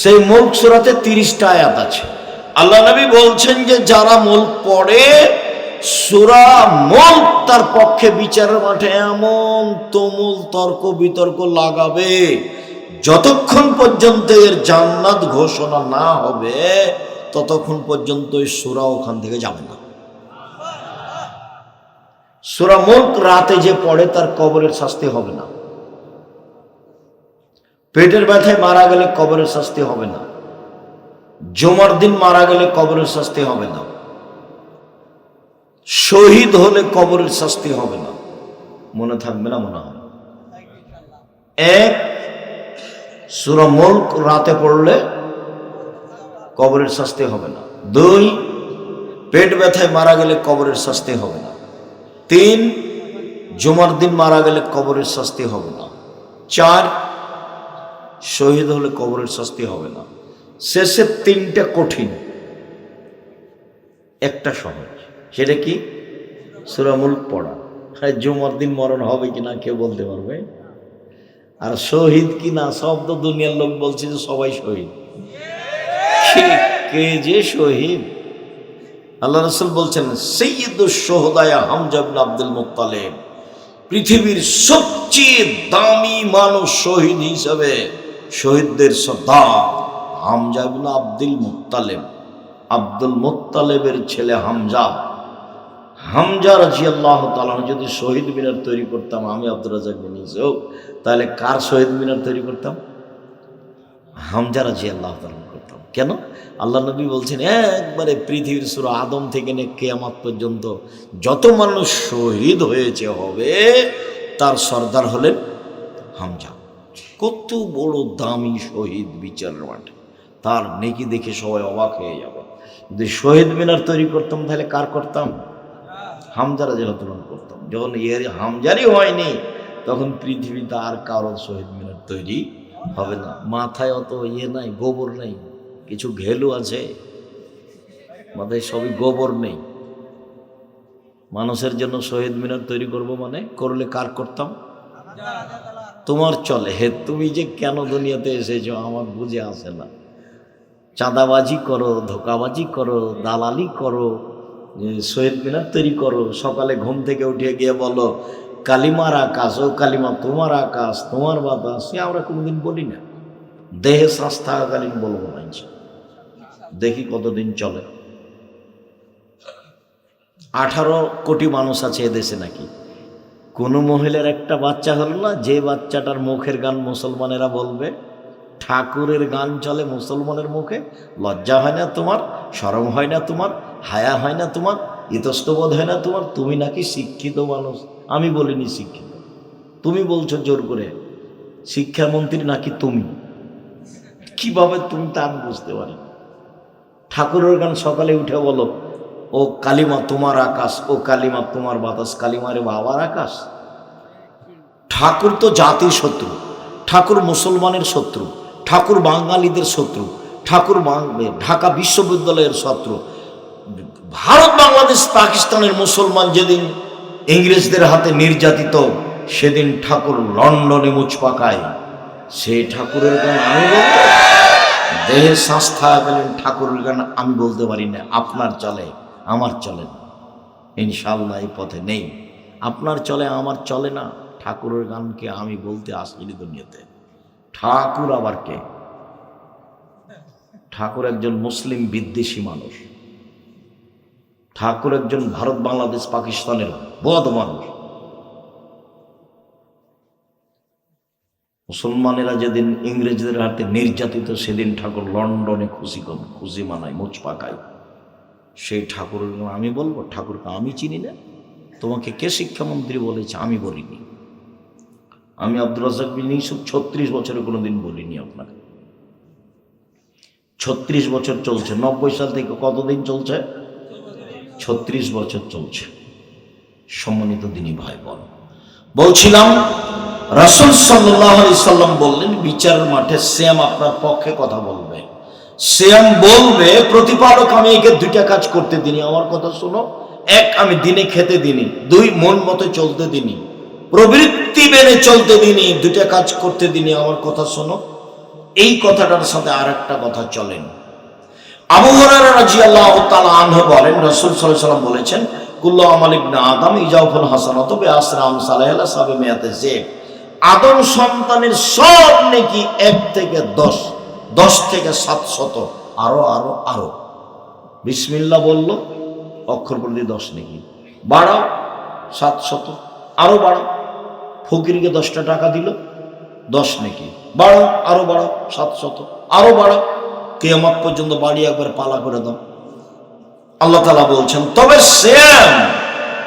সেই মুলক সূরাতে 30টা আয়াত আছে। আল্লাহ নবী বলছেন যে যারা মুলক পড়ে সূরা মুলক তার পক্ষে বিচারের মাঠে এমন তুমুল তর্ক বিতর্ক লাগাবে, যতক্ষণ পর্যন্ত এর জান্নাত ঘোষণা না হবে ততক্ষণ পর্যন্ত এই সূরা ওখান থেকে যাবে না। সূরা মুলক রাতে যে পড়ে তার কবরের শাস্তি হবে না, পেটের ব্যথায় মারা গেলে কবরের শাস্তি হবে না, জুমার দিন মারা গেলে কবরের শাস্তি হবে না, শহীদ হলে কবরের শাস্তি হবে না। মনে থাকবে না মনে হয়? এক, সূরা মুলক রাতে পড়লে কবরের শাস্তি হবে না। দুই, পেট ব্যথায় মারা গেলে কবরের শাস্তি হবে না। তিন, জুমার দিন মারা গেলে কবরের শাস্তি হবে না। চার, শহীদ হলে কবরের শাস্তি হবে না। শেষে তিনটা কঠিন, একটা সহজ। সেটা কি? সূরা মুলক পড়া। জুমার দিন মরণ হবে কিনা কেউ বলতে পারবে? আর শহীদ কিনা সব তো দুনিয়ার লোক বলছে যে সবাই শহীদ। কে যে শহীদ? আল্লাহ রাসূল বলছেন সাইয়্যিদুশ শুহাদা হামজা ইবনে আব্দুল মুত্তালিব, পৃথিবীর সবচেয়ে দামি মানুষ শহীদ হিসেবে শহীদদের সর্দার হামজা ইবনে আব্দুল মুত্তালিব, আব্দুল মুত্তালিবের ছেলে হামজা। হামজা রাদিয়াল্লাহু তাআলা যদি শহীদ মিনার তৈরি করতাম আমি আব্দুর রাজ্জাক বিন ইউসুফ, তাহলে কার শহীদ মিনার তৈরি করতাম? হামজা রাদিয়াল্লাহু তাআলা করতাম। কেন? আল্লাহ নবী বলছেন একবারে পৃথিবীর সূরা আদম থেকে নিয়ে কিয়ামত পর্যন্ত যত মানুষ শহীদ হয়েছে হবে তার সর্দার হলেন হামজা। কত বড় দামি শহীদ বিচারের মাঠে, তার নেকি দেখে সবাই অবাক হয়ে যাবে। যদি শহীদ মিনার তৈরি করতাম তাহলে কার করতাম? হামজা রাদিয়াল্লাহু তাআলা করতাম। যখন এর হামজারই হয়নি তখন পৃথিবীতে আর কারো শহীদ মিনার তৈরি হবে না। মাথায় অত নাই, গোবর নেই, কিছু ঘেলু আছে মাথায়, সবই গোবর নেই। মানুষের জন্য শহীদ মিনার তৈরি করব মানে করলে কার করতাম? তোমার চলে। হে তুমি যে কেন দুনিয়াতে এসেছো আমার বুঝে আসে না। চাঁদাবাজি করো, ধোকাবাজি করো, দালালি করো, শহীদ মিনার তৈরি করো। সকালে ঘুম থেকে উঠে গিয়ে বলো কালিমার আকাশ, ও কালিমা তোমার আকাশ, তোমার বাতাস। আমরা কোনোদিন বলি না, দেহে শ্বাস থাকাকালীন বলবো না। দেখি কতদিন চলে। 18 কোটি মানুষ আছে এদেশে, নাকি কোনো মহিলার একটা বাচ্চা হলো না যে বাচ্চাটার মুখের গান মুসলমানেরা বলবে? ঠাকুরের গান চলে মুসলমানের মুখে। লজ্জা হয় না তোমার? শরম হয় না তোমার? হায়া হয় না তোমার? ইতস্তবোধ হয় না তোমার? তুমি নাকি শিক্ষিত মানুষ। আমি বলিনি শিক্ষিত, তুমি বলছো জোর করে। শিক্ষামন্ত্রী নাকি তুমি? কিভাবে তুমি তা আমি বুঝতে পারি। ঠাকুরের গান সকালে উঠে বলো ও কালিমা তোমার আকাশ, ও কালিমা তোমার বাতাস। কালিমারে বাবার আকাশ? ঠাকুর তো জাতির শত্রু, ঠাকুর মুসলমানের শত্রু, ঠাকুর বাঙালিদের শত্রু, ঠাকুর ঢাকা বিশ্ববিদ্যালয়ের শত্রু। ভারত, বাংলাদেশ, পাকিস্তানের মুসলমান যেদিন ইংরেজদের হাতে নির্যাতিত সেদিন ঠাকুর লন্ডনে মুচ পাকায়। সেই ঠাকুরের গান আমি বলবো? দেহে শ্বাস থাকাকালীন ঠাকুরের গান আমি বলতে পারি না। আপনার চলে, আমার চলে না। ইনশাআল্লাহ এই পথে নেই। আপনার চলে, আমার চলে না। ঠাকুরের গানকে আমি বলতে আসিনি দুনিয়াতে। ঠাকুর আবার কে? ঠাকুর একজন মুসলিম বিদ্বেষী মানুষ। ঠাকুর একজন ভারত, বাংলাদেশ, পাকিস্তানের বদ মানুষ। মুসলমানেরা যেদিন ইংরেজদের হাতে নির্যাতিত সেদিন ঠাকুর লন্ডনে খুশি মানায়, মুচ পাকায়। সেই ঠাকুরের আমি বলবো? ঠাকুরকে আমি চিনি না। তোমাকে কে শিক্ষামন্ত্রী বলেছে? আমি বলিনি। আমি আব্দুর রাজ্জাক বিন ইউসুফ 36 বছরে কোনোদিন বলিনি আপনাকে। 36 বছর চলছে। 90 সাল থেকে কতদিন চলছে? 36 বছর চলছে। সম্মানিত দিনী ভাই বোন, বলছিলাম রাসূল সাল্লাল্লাহু আলাইহি সাল্লাম বললেন বিচারের মাঠে শ্যাম আপনার পক্ষে কথা বলবে। শ্যাম বলবে প্রতিপালক আমি একে 2টা কাজ করতে দিনি, আমার কথা শোনো। 1, আমি দিনে খেতে দিনি। 2, মন মতো চলতে দিনি, প্রবৃত্তি মেনে চলতে দিনি। 2টা কাজ করতে দিনি, আমার কথা শোনো। এই কথাটার সাথে আর একটা কথা চলেন। আবু হুরায়রা রাদিয়াল্লাহু তাআলা আনহু বলেন রাসূল সাল্লাল্লাহু আলাইহি সাল্লাম বলেছেন কুল্লু আমাল ইবনে আদম ইজাউফুল হাসানাতু বিআশরি আমসালিহা সাবে মিয়াতে জিব। আদম সন্তানের সব নেকি 1 থেকে 10, 10 থেকে 700, আরো আরো আরো। বিসমিল্লাহ বললো, অক্ষর প্রতি 10 নেকি, বাড়াও 700, আরো বাড়াও। ফকিরকে 10টা টাকা দিল, 10 নেকি, বাড়াও, আরো বাড়াও 700, আরো বাড়াও, কিয়ামত পর্যন্ত বাড়ি একবার পালা করে দাও। আল্লাহ তাআলা বলছেন, তবে সিয়াম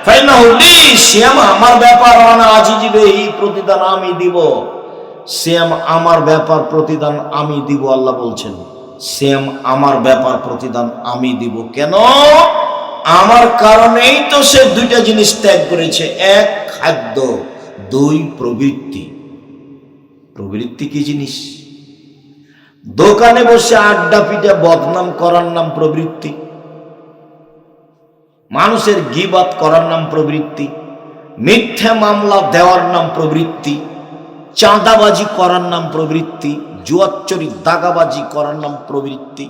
ফাইনাহু লি, সিয়াম আমার ব্যাপার, আনা আজিজি বিহি, প্রতিদান আমি দিব। সিয়াম আমার ব্যাপার, প্রতিদান আমি দিব। আল্লাহ বলছেন সিয়াম আমার ব্যাপার, প্রতিদান আমি দিব। কেন? আমার কারণেই তো সে 2টা জিনিস ত্যাগ করেছে, 1 খাদ্য, 2 প্রবৃত্তি। প্রবৃত্তি কি জিনিস? দোকানে বসে আড্ডা পিটে বদনাম করার নাম প্রবৃত্তি, মানুষের গীবাত করার নাম প্রবৃত্তি, মিথ্যা মামলা দেওয়ার নাম প্রবৃত্তি, চাঁদাবাজি করার নাম প্রবৃত্তি, জুয়াচুরি দাগাবাজি করার নাম প্রবৃত্তি,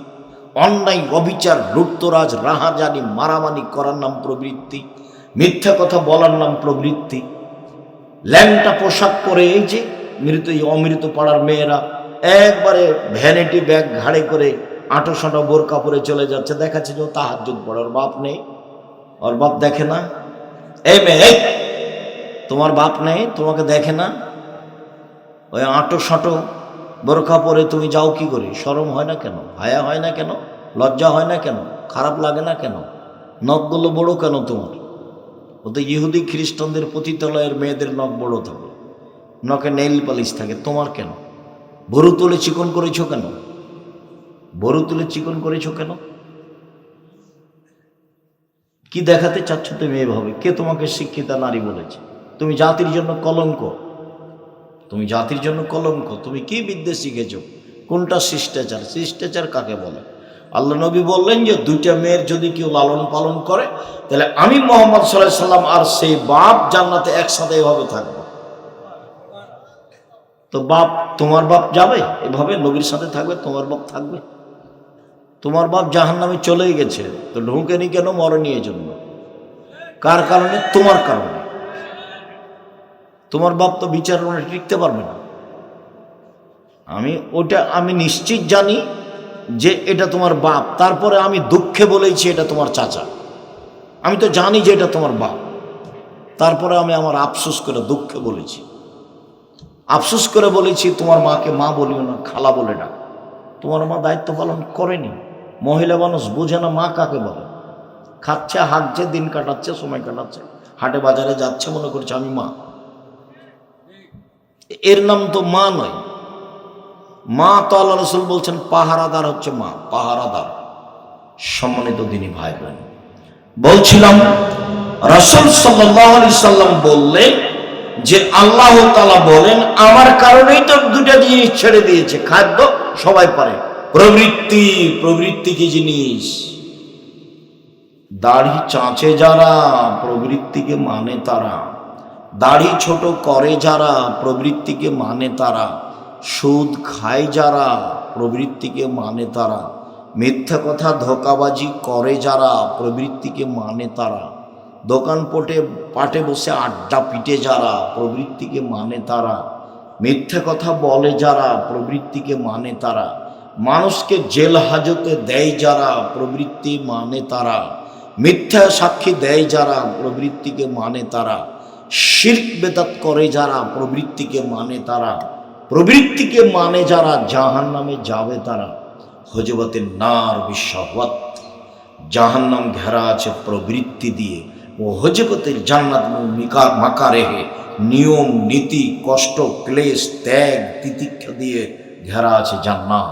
অন্যায় অবিচার লুটতরাজ রাহাজানি মারামারি করার নাম প্রবৃত্তি, মিথ্যা কথা বলার নাম প্রবৃত্তি। ল্যাংটা পোশাক পরে এই যে মৃত অমৃত পাড়ার মেয়েরা একবারে ভ্যানিটি ব্যাগ ঘাড়ে করে আঁটো-সাঁটো বোরকা পরে চলে যাচ্ছে, দেখাচ্ছে যে ও তাহাজ্জুদ পড়ে, ওর বাপ নেই, ওর বাপ দেখে না। এই মেয়ে, তোমার বাপ নেই, তোমাকে দেখে না, ওই আঁটো-সাঁটো বোরকা পরে তুমি যাও কি করে? শরম হয় না কেন? হায়া হয় না কেন? লজ্জা হয় না কেন? খারাপ লাগে না কেন? নখগুলো বড় কেন তোমার? ও তো ইহুদি খ্রিস্টানদের পতিতালয়ের মেয়েদের নখ বড় থাকে, নখে নেইল পালিশ থাকে, তোমার কেন? ভরু তুলে চিকন করেছো কেন? ভরু তুলে চিকন করেছো কেন? কি দেখাতে চাচ্ছ তুমি এভাবে? কে তোমাকে শিক্ষিতা নারী বলেছে? তুমি জাতির জন্য কলঙ্ক, তুমি জাতির জন্য কলঙ্ক। তুমি কি বিদ্যে শিখেছ? কোনটা শিষ্টাচার? শিষ্টাচার কাকে বলে? আল্লাহ নবী বললেন যে 2টা মেয়ের যদি কেউ লালন পালন করে, তাহলে আমি মুহাম্মদ সাল্লাল্লাহু আলাইহি সাল্লাম আর সেই বাপ জান্নাতে একসাথে এভাবে থাকবো। তো বাপ, তোমার বাপ যাবে এভাবে নবীর সাথে থাকবে? তোমার বাপ থাকবে? তোমার বাপ জাহান্নামে চলেই গেছে, তো ঢুকেনি কেন? মরেনি এজন্য। কার কারণে? তোমার কারণে। তোমার বাপ তো বিচারণে টিকতে পারবে না। আমি নিশ্চিত জানি যে এটা তোমার বাপ, তারপরে আমি দুঃখে বলেছি এটা তোমার চাচা। আমি তো জানি যে এটা তোমার বাপ, তারপরে আমি আমার আফসোস করে দুঃখে বলেছি, আফসোস করে বলেছি তোমার মাকে মা বলিও না, খালা বলে ডাক। তোমার মা দায়িত্ব পালন করেনি। মহিলা মানুষ বোঝে না মা কাকে বলে। খাচ্ছে, হাঁকছে, দিন কাটাচ্ছে, সময় কাটাচ্ছে, হাটে বাজারে যাচ্ছে, মনে করছে আমি মা। এর নাম তো মা নয়। মা তো আল্লাহ রাসূল বলছেন পাহারাদার হচ্ছে মা, পাহারাদার। সম্মানিত দিনী ভাই বোন, বলছিলাম রাসূল সাল্লাল্লাহু আলাইহি সাল্লাম বললেন যে আল্লাহ তাআলা বলেন আমার কারণেই তো 2টা জিনিস ছেড়ে দিয়েছে। খাদ্য সবাই পারে, প্রবৃত্তি। প্রবৃত্তি কি জিনিস? দাড়ি চাঁচে যারা, প্রবৃত্তিকে মানে তারা। দাড়ি ছোট করে যারা, প্রবৃত্তিকে মানে তারা। সুদ খায় যারা, প্রবৃত্তিকে মানে তারা। মিথ্যা কথা ধোঁকাবাজি করে যারা, প্রবৃত্তিকে মানে তারা। দোকান পাটে বসে আড্ডা পিটে যারা, প্রবৃত্তিকে মানে তারা। মিথ্যা কথা বলে যারা, প্রবৃত্তিকে মানে তারা। মানুষকে জেল হাজতে দেয় যারা, প্রবৃত্তি মানে তারা। মিথ্যা সাক্ষী দেয় যারা, প্রবৃত্তিকে মানে তারা। শিরক বেদাত করে যারা, প্রবৃত্তিকে মানে তারা। প্রবৃত্তিকে মানে যারা জাহান্নামে যাবে তারা। হজবতের নার বিশ্বহত, জাহান্নাম ঘেরা আছে প্রবৃত্তি দিয়ে। ও হজবতের জান্নাত মাকারেহে, নিয়ম নীতি কষ্ট ক্লেশ ত্যাগ তিতিক্ষা দিয়ে ঘেরা আছে জান্নাত।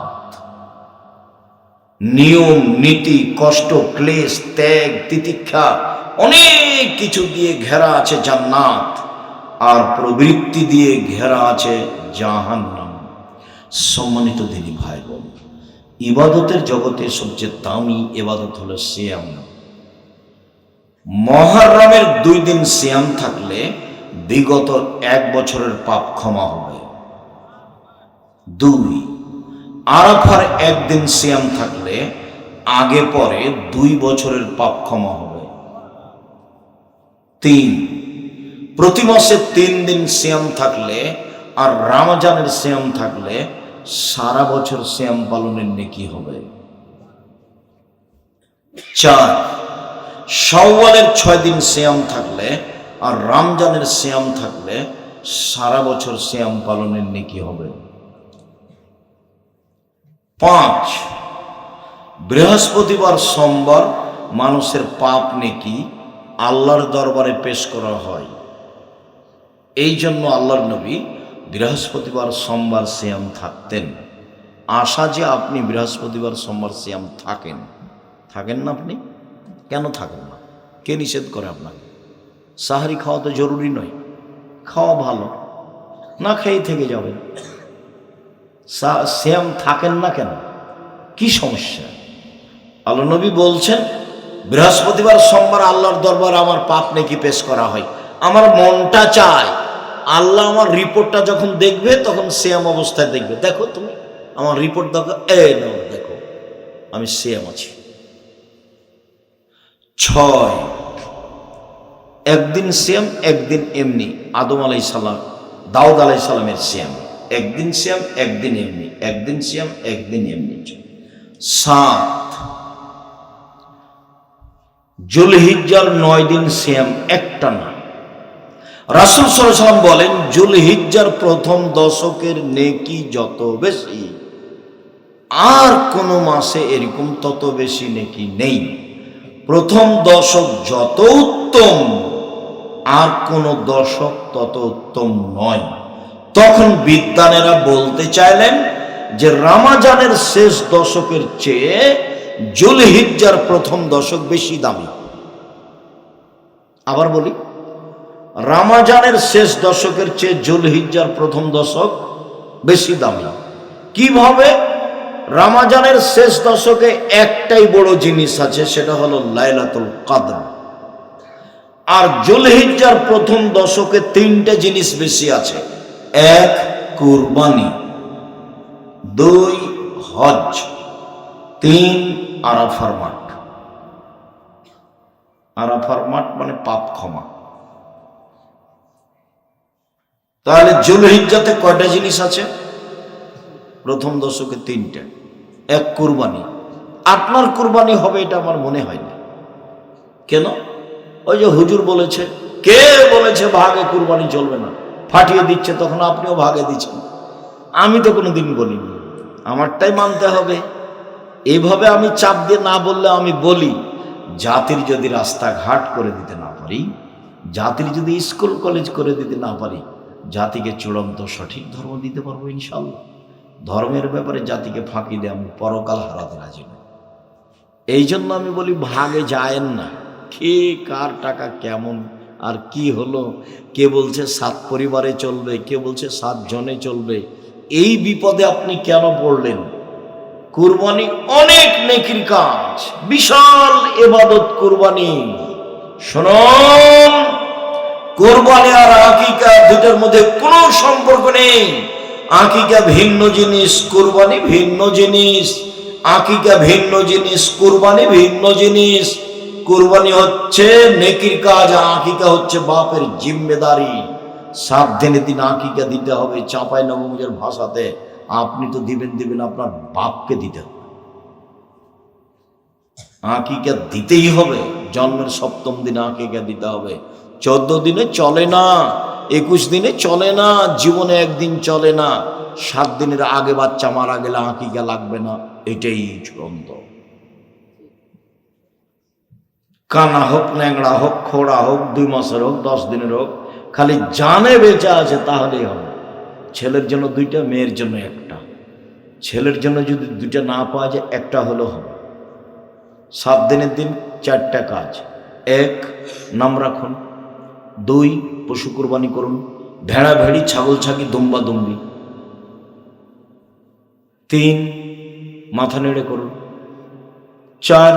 নিয়ম নীতি কষ্ট ক্লেশ ত্যাগ তিতিক্ষা অনেক কিছু দিয়ে ঘেরা আছে জান্নাত, আর প্রবৃত্তি দিয়ে ঘেরা আছে জাহান্নাম। সম্মানিত দিনী ভাই বোন, ইবাদতের জগতে সবচেয়ে দামি ইবাদত হলো সিয়াম। মুহররমের 2 দিন সিয়াম থাকলে বিগত 1 বছরের পাপ ক্ষমা হবে। 2, আরাফার 1 দিন সিয়াম থাকলে আগে পরে 2 বছরের পাপ ক্ষমা হবে। 3, প্রতি মাসে 3 দিন সিয়াম থাকলে আর রমজানের সিয়াম থাকলে সারা বছর সিয়াম পালনের নেকি হবে। 4, শাওয়ালের 6 দিন সিয়াম থাকলে আর রমজানের সিয়াম থাকলে সারা বছর সিয়াম পালনের নেকি হবে। 5, বৃহস্পতিবার সোমবার মানুষের পাপ নেকি আল্লাহর দরবারে পেশ করা হয়। এই জন্য আল্লাহর নবী বৃহস্পতিবার সোমবার সিয়াম থাকতেন। আশা যে আপনি বৃহস্পতিবার সোমবার সিয়াম থাকেন না। আপনি কেন থাকেন না? কে নিষেধ করে আপনাকে? সাহারি খাওয়া তো জরুরি নয়, খাওয়া ভালো, না খেয়ে থেকে যাবেন। সিয়াম থাকেন না কেন? কি সমস্যা? আল্লাহ নবী বলছেন বৃহস্পতিবার সোমবার আল্লাহর দরবার আমার পাপ নেকি পেশ করা হয়। আমার মনটা চায় আল্লাহ আমার রিপোর্টটা যখন দেখবে তখন সিয়াম অবস্থায় দেখবে, দেখো তুমি আমার রিপোর্ট দেখো, দেখো আমি সিয়াম আছি। 6, একদিন সিয়াম একদিন এমনি। আদম আলাইহিস সালাম, দাউদ আলাইহিস সালামের সিয়াম, একদিন সিয়াম একদিন এমনি, একদিন সিয়াম একদিন এমনি। 7, জুলহিজ্জার 9 দিন সিয়াম একটানা। রাসূল সাল্লাল্লাহু আলাইহি ওয়াসাল্লাম বলেন জুলহিজ্জার প্রথম দশকের নেকি যত বেশি আর কোন মাসে এরকম তত বেশি নেকি নেই। প্রথম দশক যত উত্তম আর কোন দশক তত উত্তম নয়। তখন বিদ্বানেরা বলতে চাইলেন যে রমজানের শেষ দশকের চেয়ে জুলহিজ্জার প্রথম দশক বেশি দামি। আবার বলি, রমজানের শেষ দশকের চেয়ে জুলহিজ্জার প্রথম দশক বেশি দামি। কিভাবে? রমজানের শেষ দশকে একটাই বড় জিনিস আছে, সেটা হলো লাইলাতুল কদর। আর জুলহিজ্জার প্রথম দশকে 3টে জিনিস বেশি আছে। 1, কুরবানি, 2, হজ, 3, আরাফার মাঠ। আরাফার মাঠ মানে পাপ ক্ষমা। তাহলে জুলহিজ্জাতে কয়টা জিনিস আছে? প্রথম দশকে 3টে। 1, কুরবানি। আপনার কুরবানি হবে এটা আমার মনে হয় না। কেন? ওই যে হুজুর বলেছে, কে বলেছে ভাগে কুরবানি চলবে না? ফাটিয়ে দিচ্ছে, তখন আপনিও ভাগে দিচ্ছেন। আমি তো কোনোদিন বলিনি, আমারটাই মানতে হবে। এইভাবে আমি চাপ দিয়ে না বললে আমি বলি, জাতির যদি রাস্তাঘাট করে দিতে না পারি, জাতির যদি স্কুল কলেজ করে দিতে না পারি, জাতিকে চূড়ান্ত সঠিক ধর্ম দিতে পারবো ইনশাআল্লাহ। ধর্মের ব্যাপারে জাতিকে ফাঁকি দিয়ে আমি পরকাল হারাতে রাজি নই। এই জন্য আমি বলি ভাগে যায়েন না। কে কার টাকা কেমন আর কি হলো, কে বলছে 7 পরিবারে চলবে, কে বলছে 7 জনে চলবে, এই বিপদে আপনি কেন পড়লেন? কুরবানি অনেক নেকির কাজ, বিশাল ইবাদত কুরবানি। শুনুন, কুরবানি আর আকিকা দুটোর মধ্যে কোনো সম্পর্ক নেই। আকিকা ভিন্ন জিনিস, কুরবানি ভিন্ন জিনিস। আকিকা ভিন্ন জিনিস, কুরবানি ভিন্ন জিনিস। কুরবানি হচ্ছে নেকির কাজ, আকিকা হচ্ছে বাপের জিম্মেদারি। 7 দিনের দিন আকিকা দিতে হবে। চাঁপাই নবমীর ভাষাতে আপনি তো দিবেন, আপনার বাপকে দিতে হবে। আকিকা দিতেই হবে। জন্মের 7ম দিনে আকিকা দিতে হবে। 14 দিনে চলে না, 21 দিনে চলে না, জীবনে একদিন চলে না। 7 দিনের আগে বাচ্চা মারা গেলে আকিকা লাগবে না, এটাই চূড়ান্ত। কানা হোক, ন্যাংড়া হোক, খোড়া হোক, 2 মাসের হোক, 10 দিনের হোক, খালি জানে বেঁচে আছে তাহলেই হবে। ছেলের জন্য 2টা, মেয়ের জন্য 1টা। ছেলের জন্য যদি 2টা না পাওয়া যায়, 1টা হলেও হবে। 7 দিনের দিন 4টা কাজ। 1, নাম রাখুন। 2, পশু কুরবানি করুন, ভেড়া ভেড়ি, ছাগল ছাগি, দুম্বা দুম্বি। 3, মাথা নেড়ে করুন। 4,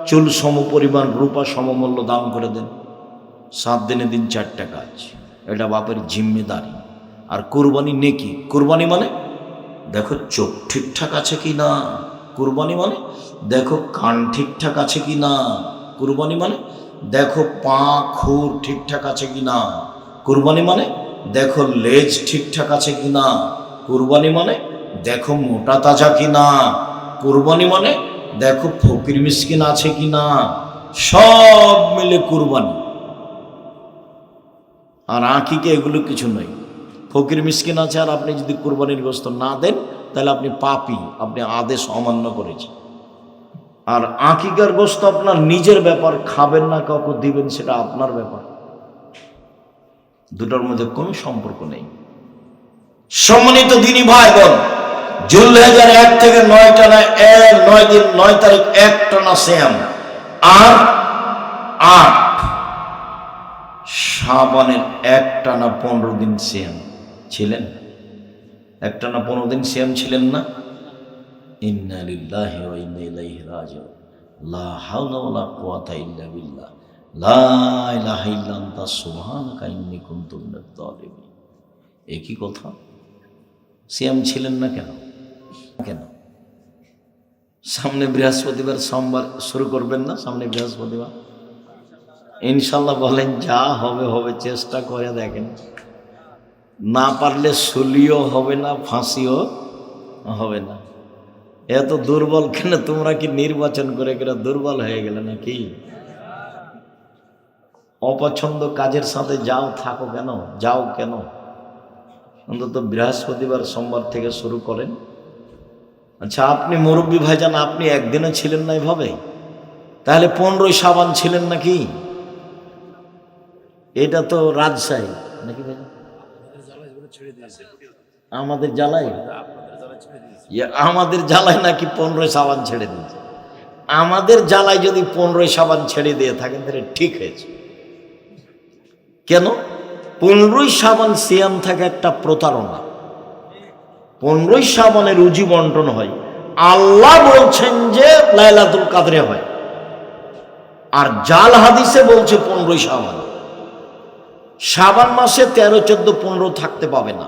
চুল সম পরিমাণ রূপা সমমূল্য দান করে দেন। 7 দিনের দিন 4টা কাজ, এটা বাপের জিম্মেদারি। আর কুরবানি নেকি। কুরবানি মানে দেখো চোখ ঠিকঠাক আছে কি না। কুরবানি মানে দেখো কান ঠিকঠাক আছে কি না। কুরবানি মানে দেখো পা খুর ঠিকঠাক আছে কিনা। কুরবানি মানে দেখো লেজ ঠিকঠাক আছে কিনা। কুরবানি মানে দেখো মোটা তাজা কিনা। কুরবানি মানে দেখো ফকির মিসকিন আছে কিনা। সব মিলে কুরবানি। আর আঁকিকে এগুলো কিছু নয়। ফকির মিসকিন আছে আর আপনি যদি কুরবানির গোশত না দেন তাহলে আপনি পাপী, আপনি আদেশ অমান্য করেছেন। আর আকিকার গোশত আপনার নিজের ব্যাপার, খাবেন না কাউকে দিবেন সেটা আপনার ব্যাপার। দুটোর মধ্যে কোনো সম্পর্ক নেই। সম্মানিত দিনী ভাই বোন, জুলহিজ্জার 1 থেকে 9 টানা 9 দিন 9 তারিখ 1 টানা সিয়াম, আর 8 শাবানের 1 টানা 15 দিন সিয়াম ছিলেন। 1 টানা 15 দিন সিয়াম ছিলেন না? ইন্না লিল্লাহি ওয়া ইন্না ইলাইহি রাজিউন। লা হাওলা ওয়ালা কুওয়াতা ইল্লা বিল্লাহ। লা ইলাহা ইল্লা আনতা সুবহানাকা ইন্নী কুনতু মিনাজ জালিমিন। একই কথা। সিয়াম ছিলেন না কেন? কেন? সামনে বৃহস্পতিবার সোমবার শুরু করবেন না? সামনে বৃহস্পতিবার ইনশাল্লাহ বলেন, যা হবে হবে, চেষ্টা করে দেখেন। না পারলে সুলিও হবে না, ফাঁসিও হবে না। এত দুর্বল কেন? তোমরা কি নির্বাচন করে করে দুর্বল হয়ে গেলে নাকি? অপছন্দ কাজের সাথে যাও, থাকো কেন, যাও কেন? অন্তত বৃহস্পতিবার সোমবার থেকে শুরু করেন। আচ্ছা, আপনি মুরব্বী ভাইজান, আপনি একদিনও ছিলেন না এভাবে? তাহলে 15ই শাবান ছিলেন নাকি? এটা তো রাজশাহী নাকি ভাই? আমাদের জ্বালায়, আমাদের জ্বালায় নাকি 15ই শাবান ছেড়ে দিয়েছে? আমাদের জ্বালায় যদি 15ই শাবান ছেড়ে দিয়ে থাকেন তাহলে ঠিক হয়েছে। কেন? 15ই শাবান সিয়াম থাকে একটা প্রতারণা। 15ই শাবানে রুজি বন্টন হয়। আল্লাহ বলছেন যে লাইলাতুল কাদরে হয়, আর জাল হাদিসে বলছে 15ই শাবান। শাবান মাসে 13, 14, 15 থাকতে পাবে না।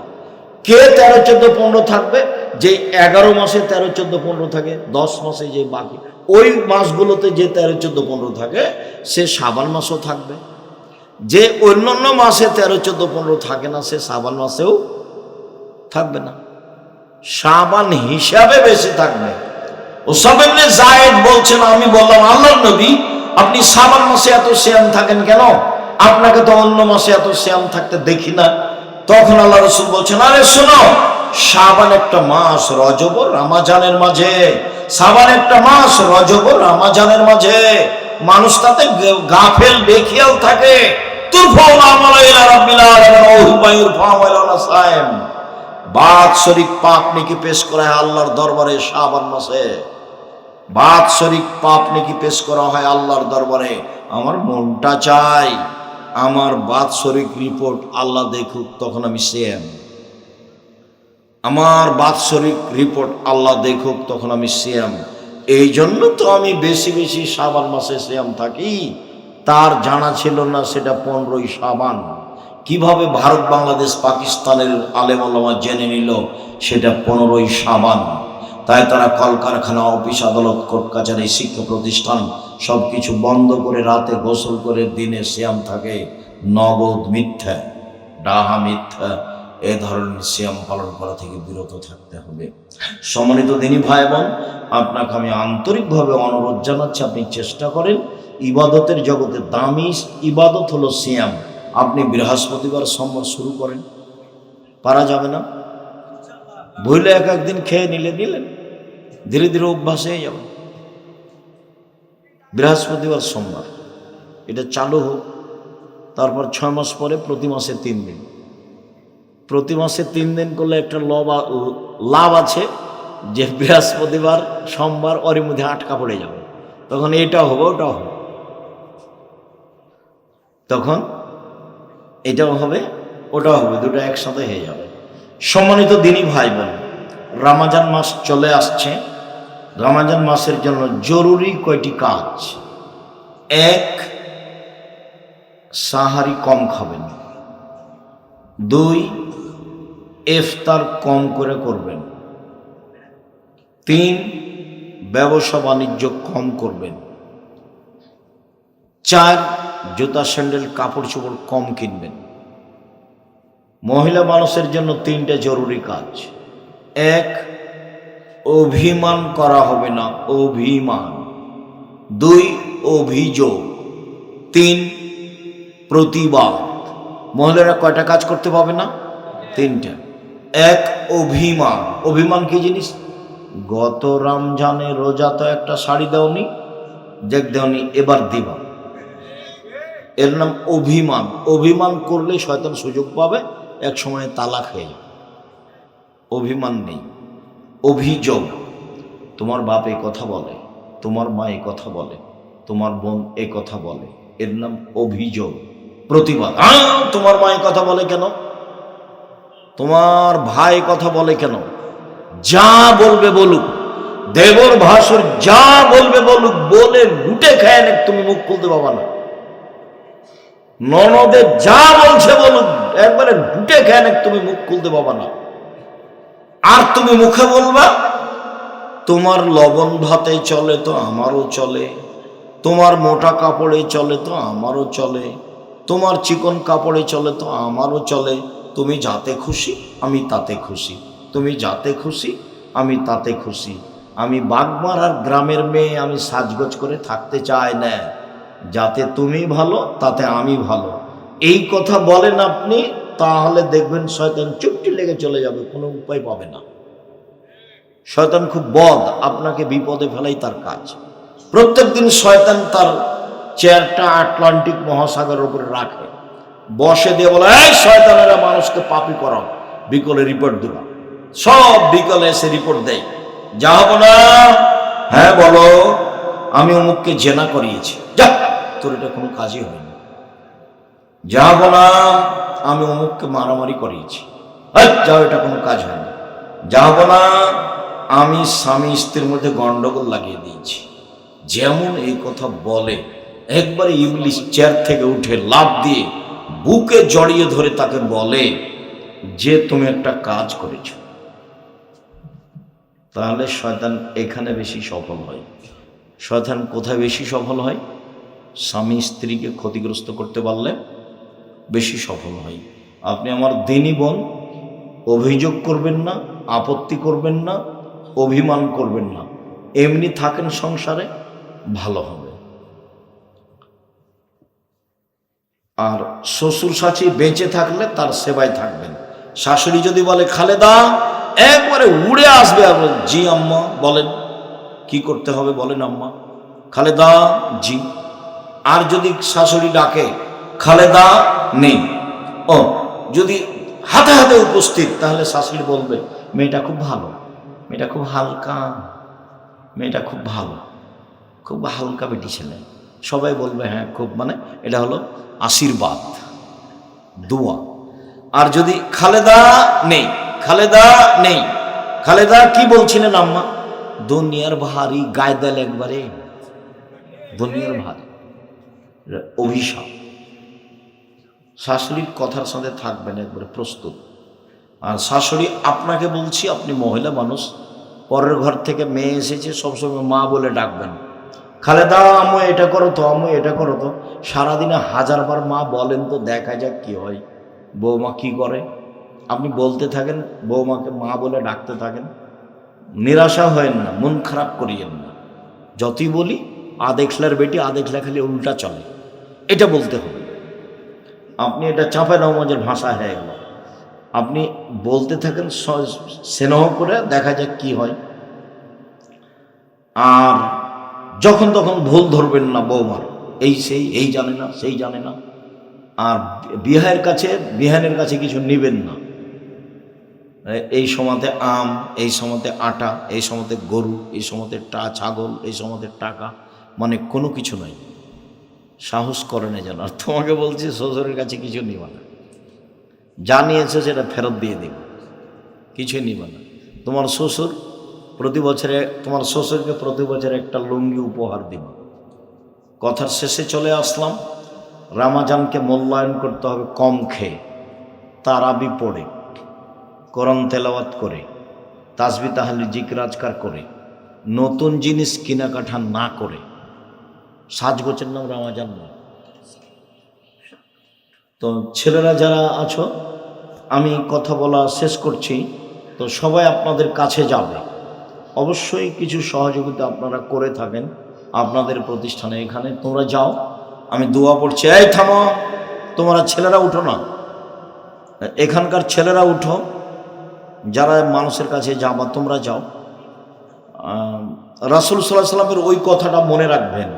কে 13, 14, 15 থাকবে? যে 11 মাসে 13, 14, 15 থাকে, 10 মাসে যে বাকি ওই মাসগুলোতে যে 13, 14, 15 থাকে সে শাবান মাসেও থাকবে। যে অন্যান্য মাসে 13, 14, 15 থাকে না সে শাবান মাসেও থাকবে না। শাবান হিসাবে বেশি থাকবে। উসামা ইবনে যায়েদ বলছেন, আমি বললাম, আল্লাহর নবী, আপনি শাবান মাসে এত সিয়াম থাকেন কেন? আপনাকে তো অন্য মাসে এত সিয়াম থাকতে দেখি না। তখন আল্লাহ রাসূল বলছেন, আরে শোনো, শাবান একটা মাস, রজব ও রমজানের মাঝে। শাবান একটা মাস, রজব ও রমজানের মাঝে। মানুষ তাতে গাফেল, বেখিয়াল থাকে। তুরফাউল আমালা ইলা রাব্বিল আলামিন ওয়া হুয়া ইরফাউ ইলা সাইম। বাৎসরিক পাপ নেকি পেশ করা হয় আল্লাহর দরবারে শাবান মাসে। বাৎসরিক পাপ নেকি পেশ করা হয় আল্লাহর দরবারে। আমার মনটা চাই আমার বাৎসরিক রিপোর্ট আল্লাহ দেখুক, তখন আমি সিয়াম। আমার বাৎসরিক রিপোর্ট আল্লাহ দেখুক, তখন আমি সিয়াম। এই জন্য তো আমি বেশি বেশি শাবান মাসে সিয়াম থাকি। তার জানা ছিল না সেটা 15ই শাবান। কিভাবে ভারত, বাংলাদেশ, পাকিস্তানের আলেম ওলামা জেনে নিল সেটা 15ই শাবান? তাই তারা কলকারখানা, অফিস, আদালত, কোর্ট কাছারি, শিক্ষা প্রতিষ্ঠান সব কিছু বন্ধ করে রাতে গোসল করে দিনে সিয়াম থাকে। নগদ মিথ্যা, ডাহা মিথ্যা। এ ধরনের সিয়াম পালন করা থেকে বিরত থাকতে হবে। সম্মানিত দিনী ভাই বোন, আপনাকে আমি আন্তরিকভাবে অনুরোধ জানাচ্ছি, আপনি চেষ্টা করেন। ইবাদতের জগতে দামি ইবাদত হলো সিয়াম। আপনি বৃহস্পতিবার সোমবার শুরু করেন, পারা যাবে না? ভুলে একদিন খেয়ে নিলেন, ধীরে ধীরে অভ্যাস হয়ে যাবে। বৃহস্পতিবার সোমবার এটা চালু হোক। তারপর 6 মাস পরে প্রতি মাসে 3 দিন। প্রতি মাসে 3 দিন করলে একটা লাভ আছে যে বৃহস্পতিবার সোমবার ওর মধ্যে আটকা পড়ে যাবে। তখন এটাও হবে, ওটাও হবে। তখন এটাও হবে, ওটাও হবে, দুটো একসাথে হয়ে যাবে। সম্মানিত দিনী ভাই বোন, রমজান মাস চলে আসছে। রমজান মাসের জন্য জরুরি কয়টি কাজ? 1, সাহারি কম খাবেন। 2, ইফতার কম করে করবেন। 3, ব্যবসা বাণিজ্য কম করবেন। 4, জুতা স্যান্ডেল কাপড় চোপড় কম কিনবেন। মহিলা মানুষের জন্য 3টে জরুরি কাজ। 1, অভিমান করা হবে না, অভিমান। 2, অভিযোগ। 3, প্রতিবাদ। মহিলারা কয়টা কাজ করতে পাবে না? 3টা। 1, অভিমান। অভিমান কি জিনিস? গত রমজানে রোজা তো একটা শাড়ি দাওনি, দেখ দেওনি, এবার দিবা, এর নাম অভিমান। অভিমান করলে শয়তান সুযোগ পাবে, এক সময় তালাক হয়ে যাবে। অভিমান নেই। অভিযোগ, তোমার বাপ এই কথা বলে, তোমার মা এই কথা বলে, তোমার বোন এই কথা বলে, এর নাম অভিযোগ। প্রতিবাদ, তোমার মা এই কথা বলে কেন, তোমার ভাই কথা বলে কেন, যা বলবে বলুক, দেবর ভাসুর যা বলবে বলুক, বলে লুটে খায় না, তুমি মুখ খুলতে পাবা না। ননদে যা বলছে বলুক, একবারে লুটে খায় না, তুমি মুখ খুলতে পাবা না। আর তুমি মুখে বলবা, তোমার লবণ ভাতে চলে তো আমারও চলে, তোমার মোটা কাপড়ে চলে তো আমারও চলে, তোমার চিকন কাপড়ে চলে তো আমারও চলে, তুমি যাতে খুশি আমি তাতে খুশি, তুমি যাতে খুশি আমি তাতে খুশি। আমি বাগমারার গ্রামের মেয়ে, আমি সাজগোজ করে থাকতে চাই না, যাতে তুমি ভালো তাতে আমি ভালো। এই কথা বলেন আপনি, তাহলে দেখবেন শয়তান চুপটি লেগে চলে যাবে, কোনো উপায় পাবে না। শয়তান খুব বদ, আপনাকে বিপদে ফেলাই তার কাজ। প্রত্যেক দিন শয়তান তার চেয়ারটা আটলান্টিক মহাসাগরের উপরে রাখে, বসে দিয়ে বলে, এই শয়তানেরা মানুষকে পাপী করাও, বিকলে রিপোর্ট দিবা। সব বিকলে এসে রিপোর্ট দেয়, যা হবো না, হ্যাঁ বলো, আমি অমুককে জেনা করিয়েছি, যা, তোর এটা কোনো কাজই হয়নি। যা হবো না, আমি অমুককে মারামারি করিয়েছি, যাও, এটা কোনো কাজ হয়নি। যা হবো না, আমি স্বামী স্ত্রীর মধ্যে গন্ডগোল লাগিয়ে দিয়েছি। যেমন এই কথা বলে, একবারে ইবলিশ চেয়ার থেকে উঠে লাফ দিয়ে বুকে জড়িয়ে ধরে তাকে বলে যে তুমি একটা কাজ করেছ। তাহলে শয়তান এখানে বেশি সফল হয়। শয়তান কোথায় বেশি সফল হয়? স্বামী স্ত্রীকে ক্ষতিগ্রস্ত করতে পারলে বেশি সফল হয়। আপনি আমার দিনী বোন, অভিযোগ করবেন না, আপত্তি করবেন না, অভিমান করবেন না, এমনি থাকেন সংসারে, ভালো হবে। আর শ্বশুর শাশি বেঁচে থাকলে তার সেবায় থাকবেন। শাশুড়ি যদি বলে খালেদা, একবারে উড়ে আসবে, জি আম্মা বলেন, কি করতে হবে বলেন আম্মা, খালেদা জি। আর যদি শাশুড়ি ডাকে খালেদা নেই, ও যদি হাতে হাতে উপস্থিত, তাহলে শাশুড়ি বলবে মেয়েটা খুব ভালো, মেয়েটা খুব হালকা, মেয়েটা খুব ভালো, খুব হালকা বেটি ছেলে। সবাই বলবে হ্যাঁ খুব, মানে এটা হলো আশীর্বাদ, দোয়া। আর যদি খালেদা নেই, খালেদা নেই, খালেদা কি বলছিলেন আম্মা, দুনিয়ার ভারী, গায়ে দেল একবারে, দুনিয়ার ভারী, অভিশাপ। শাশুড়ির কথার সাথে থাকবেন একবারে প্রস্তুত। আর শাশুড়ি, আপনাকে বলছি, আপনি মহিলা মানুষ, পরের ঘর থেকে মেয়ে এসেছে, সবসময় মা বলে ডাকবেন, খালেদা আম্মু এটা করো তো, আম্মু এটা করো তো। সারাদিনে 1000 বার মা বলেন তো, দেখা যাক কি হয়, বৌমা কি করে। আপনি বলতে থাকেন, বৌমাকে মা বলে ডাকতে থাকেন, নিরাশা হয়েন না, মন খারাপ করিয়েন না। যতই বলি আদেখলার বেটি আদেখলা খালি উল্টা চলে, এটা বলতে হবে। আপনি এটা চাঁপাই নওয়াজের ভাষা হয়ে গেল, আপনি বলতে থাকেন স্নেহ করে, দেখা যাক কি হয়। আর যখন তখন ভুল ধরবেন না বৌমার, এই সেই, এই জানে না, সেই জানে না। আর বিহানের কাছে কিছু নেবেন না। এই সময়তে আম, এই সময়তে আটা, এই সময়তে গরু, এই সময়তে ছাগল, এই সময়তে টাকা, মানে কোনো কিছু নাই। সাহস করে না যেন। আর তোমাকে বলছি শ্বশুরের কাছে কিছু নিবা না, যা নিয়েছে সেটা ফেরত দিয়ে দিবে, কিছুই নিবা না। তোমার শ্বশুরকে প্রতি বছরে একটা লুঙ্গি উপহার দিব। কথার শেষে চলে আসলাম। রামাজানকে মূল্যায়ন করতে হবে কম খেয়ে, তারাবি পড়ে, কোরআন তেলাওয়াত করে, তাসবিহ তাহলিল জিকির আজকার করে, নতুন জিনিস কেনাকাটা না করে। সাজগোছের নাম রামাজান নয়। তো ছেলেরা যারা আছো, আমি কথা বলা শেষ করছি। তো সবাই আপনাদের কাছে যাবে, অবশ্যই কিছু সহযোগিতা আপনারা করে থাকেন আপনাদের প্রতিষ্ঠানে। এখানে তোমরা যাও, আমি দোয়া পড়ছি। এই থামো, তোমরা ছেলেরা উঠো না, এখানকার ছেলেরা উঠো, যারা মানুষের কাছে যাবা তোমরা যাও। রাসূল সাল্লাল্লাহু আলাইহি সাল্লামের ওই কথাটা মনে রাখবেন,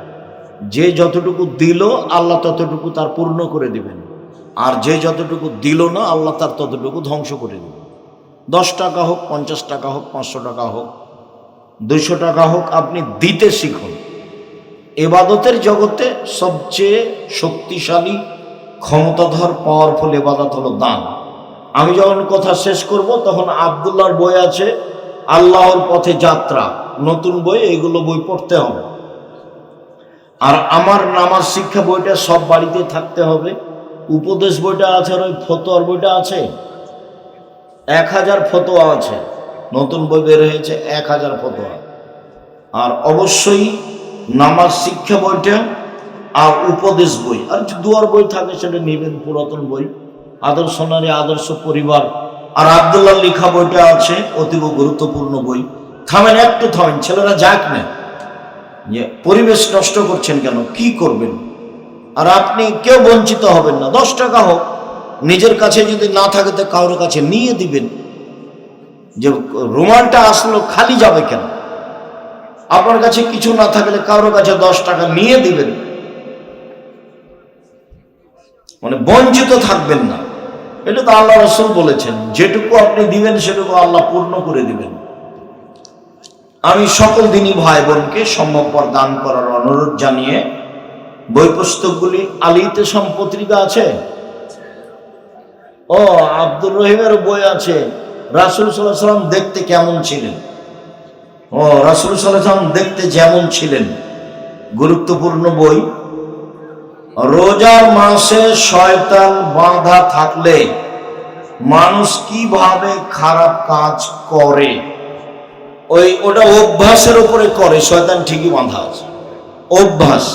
যে যতটুকু দিল আল্লাহ ততটুকু তার পূর্ণ করে দিবেন, আর যে যতটুকু দিল না আল্লাহ তার ততটুকু ধ্বংস করে দেবেন। 10 টাকা হোক, 50 টাকা হোক, 500 টাকা হোক, 200 টাকা হোক, আপনি দিতে শিখুন। ইবাদতের জগতে সবচেয়ে শক্তিশালী, ক্ষমতাধর, পাওয়ারফুল ইবাদত হলো দান। আমি যখন কথা শেষ করব তখন আব্দুল্লাহর বই আছে আল্লাহর পথে যাত্রা, নতুন বই, এইগুলো বই পড়তে হবে। আর আমার নামাজ শিক্ষা বইটা সব বাড়িতে থাকতে হবে। উপদেশ বইটা আছে, আর ওই ফতোয়ার বইটা আছে, 1000 ফতোয়া আছে, নতুন বই বের হয়েছে 1000 ফতোয়া। আর অবশ্যই নামাজ শিক্ষা বইটা আর উপদেশ বই, আর দুয়ার বই থাকে সেটা নেবেন, পুরাতন বই, আদর্শ নারী, আদর্শ পরিবার, আর আব্দুল্লাহ লেখা বইটা আছে, অতীব গুরুত্বপূর্ণ বই। থামেন, একটু থামেন, ছেলেরা যাক না, পরিবেশ নষ্ট করছেন কেন, কি করবেন? আর আপনি কেউ বঞ্চিত হবেন না, 10 টাকা হোক, নিজের কাছে যদি না থাকে তো কারোর কাছে নিয়ে দিবেন। যে রুমালটা আসলো খালি যাবে কেন? আপনার কাছে কিছু না থাকলে কারোর কাছে 10 টাকা নিয়ে দিবেন, মানে বঞ্চিত থাকবেন না। এটা তো আল্লাহ রাসূল বলেছেন, যেটুকু আপনি দিবেন সেটুকু আল্লাহ পূর্ণ করে দিবেন। আমি সকল দিনী ভাই বোনকে সম্ভবপর দান করার অনুরোধ জানিয়ে, বই পুস্তকগুলি আলিতে পত্রিকা আছে, ও আব্দুর রহিমের বই আছে, রাসূল সাল্লাল্লাহু আলাইহি সাল্লাম দেখতে কেমন ছিলেন, ও রাসূল সাল্লাল্লাহু আলাইহি সাল্লাম দেখতে যেমন ছিলেন, গুরুত্বপূর্ণ বই। রোজার মাসে শয়তান বাঁধা থাকলে মানুষ কিভাবে খারাপ কাজ করে, ওটা অভ্যাসের উপরে করে, শয়তান ঠিকই বাঁধা আছে, অভ্যাস।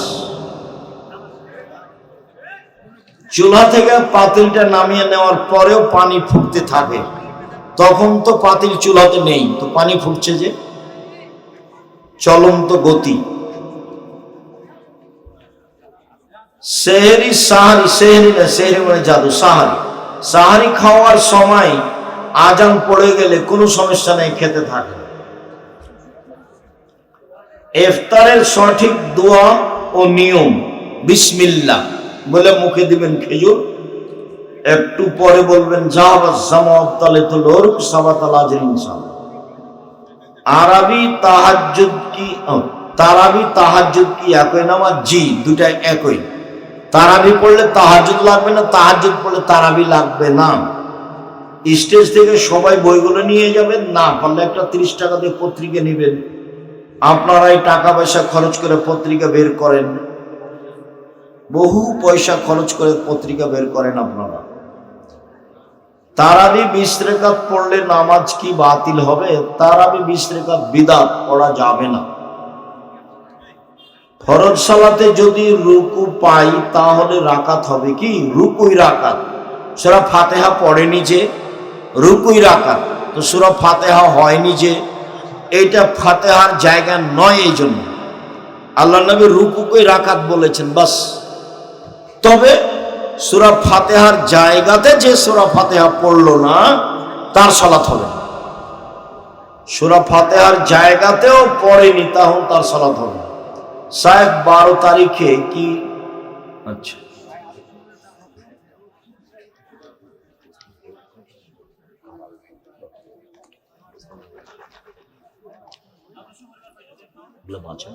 চুলা থেকে পাতিলটা নামিয়ে নেওয়ার পরেও পানি ফুটতে থাকে, তখন তো পাতিল চুলাতে নেই, তো পানি ফুটছে যে, চলন্ত গতি। সেহরি সাহারি, সেহরি না, সেহরি মানে জাদু, সাহারি, সাহারি খাওয়ার সময় আজান পড়ে গেলে কোনো সমস্যা নেই, খেতে থাকে। ইফতারের সঠিক দোয়া ও নিয়ম, বিসমিল্লাহ বলে মুখে দিবেন খেজুর, একটু পরে বলবেন আরবি তাহাজ্জুদ কি, তারাবি তাহাজ্জুদ কি একই নামাজ? জি, দুটা একই। তারাবি পড়লে তাহাজ্জুদ লাগবে না, তাহাজ্জুদ পড়লে তারাবি লাগবে না। স্টেজ থেকে সবাই বইগুলো নিয়ে যাবেন, না পারলে একটা 30 টাকা দিয়ে পত্রিকা নেবেন। আপনারাই টাকা পয়সা খরচ করে পত্রিকা বের করেন, বহু পয়সা খরচ করে পত্রিকা বের করেন আপনারা। তারাবি 20 রাকাত পড়লে নামাজ কি বাতিল হবে? তারাবি 20 রাকাত বিদআত, পড়া যাবে না। ফরজ সালাতে যদি রুকু পাই তাহলে রাকাত হবে কি? রুকুই রাকাত। সূরা ফাতিহা পড়েনি যে, রুকুই রাকাত। তো সূরা ফাতিহা হয়নি যে, এইটা ফাতিহার জায়গা নয়, এই জন্য আল্লাহ নবী রুকুই রাকাত বলেছেন, বাস। তবে সূরা ফাতিহার জায়গাতে যে সূরা ফাতিহা পড়লো না তার সালাত হবে না। সূরা ফাতিহার জায়গাতেও পড়েনি তাহলে তার সালাত হবে না। সাহেব 12 তারিখে কি, আচ্ছা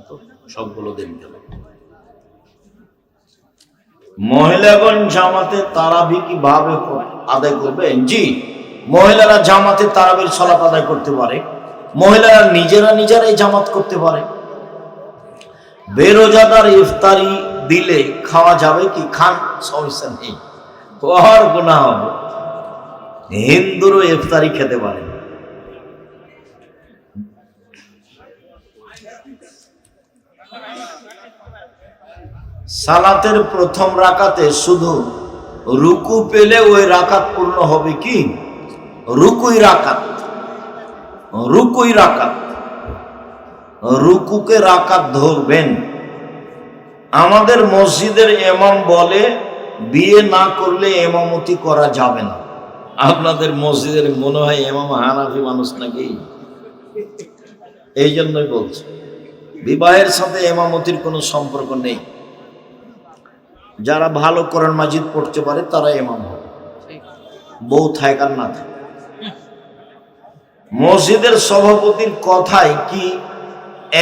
তো সবগুলো দিন গেল। মহিলাগণ জামাতে তারাবি কিভাবে আদায় করবে? জি, মহিলারা জামাতে তারাবির সালাত আদায় করতে পারে, মহিলারা নিজেরাই জামাত করতে পারে। বেরোজাদার ইফতারি দিলে খাওয়া যাবে কি? খান, সমস্যা নেই, আর গুনাহ হবে। হিন্দুরও ইফতারি খেতে পারে। সালাতের প্রথম রাকাতে শুধু রুকু পেলে ওই রাকাত পূর্ণ হবে কি? রুকুই রাকাত, রুকুই রাকাত, রুকুকে রাকাত ধরবেন। আমাদের মসজিদের ইমাম বলে বিয়ে না করলে ইমামতি করা যাবে না। আপনাদের মসজিদের মনে হয় ইমাম হানাফি মানুষ নাকি? এই জন্যই বলছে বিবাহের সাথে ইমামতির কোনো সম্পর্ক নেই। যারা ভালো কোরআন মাজিদ পড়তে পারে তারা ইমাম হবে, বউ থাকার না থাকে। মসজিদের সভাপতির কথায় কি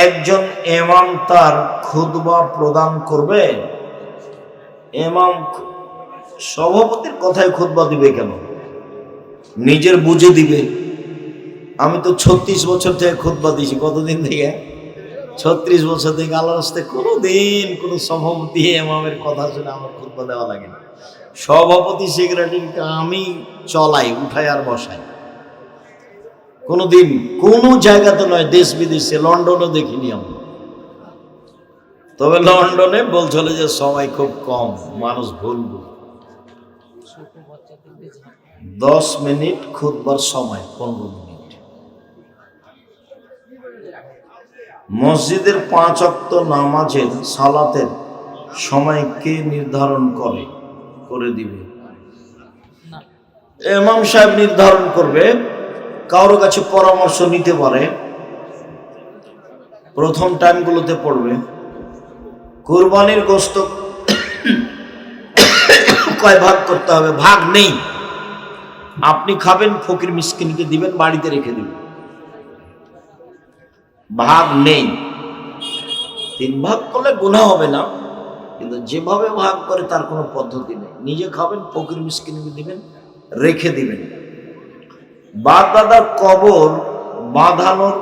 একজন ইমাম তার খুতবা প্রদান করবে? ইমাম সভাপতির কথায় খুতবা দিবে কেন? নিজের বুঝে দিবে। আমি তো 36 বছর থেকে খুতবা দিয়েছি। কতদিন থেকে? 36 বছর থেকে। আল্লাহর রাস্তায় কোনোদিন কোনো সভাপতি ইমামের কথা শুনে আমার খুতবা দেওয়া লাগে না। সভাপতি সেক্রেটারিটা আমি চলাই, উঠাই আর বসাই। কোনোদিন কোনো জায়গাতে নয়, দেশ বিদেশে, লন্ডনও দেখিনি আমি। তবে লন্ডনে বলছিল যে সময় খুব কম, মানুষ ভুলব। 10 মিনিট খুতবার সময়, 15 মিনিট। মসজিদের 5 ওয়াক্ত নামাজের সালাতের সময় কে নির্ধারণ করে দিবে? ইমাম সাহেব নির্ধারণ করবে। কারো কাছে পরামর্শ নিতে পারে। প্রথম টাইমগুলোতে পড়বে। কুরবানির গোশত কয় ভাগ করতে হবে? ভাগ নেই। আপনি খাবেন, ফকির মিসকিনকে দিবেন, বাড়িতে রেখে দিবেন। ভাগ নেই। 3 ভাগ করলে গুনাহ হবে না, কিন্তু যেভাবে ভাগ করে তার কোনো পদ্ধতি নেই। নিজে খাবেন, ফকির মিসকিনকে দিবেন, রেখে দিবেন। বাপ দাদার কবর বাঁধানোর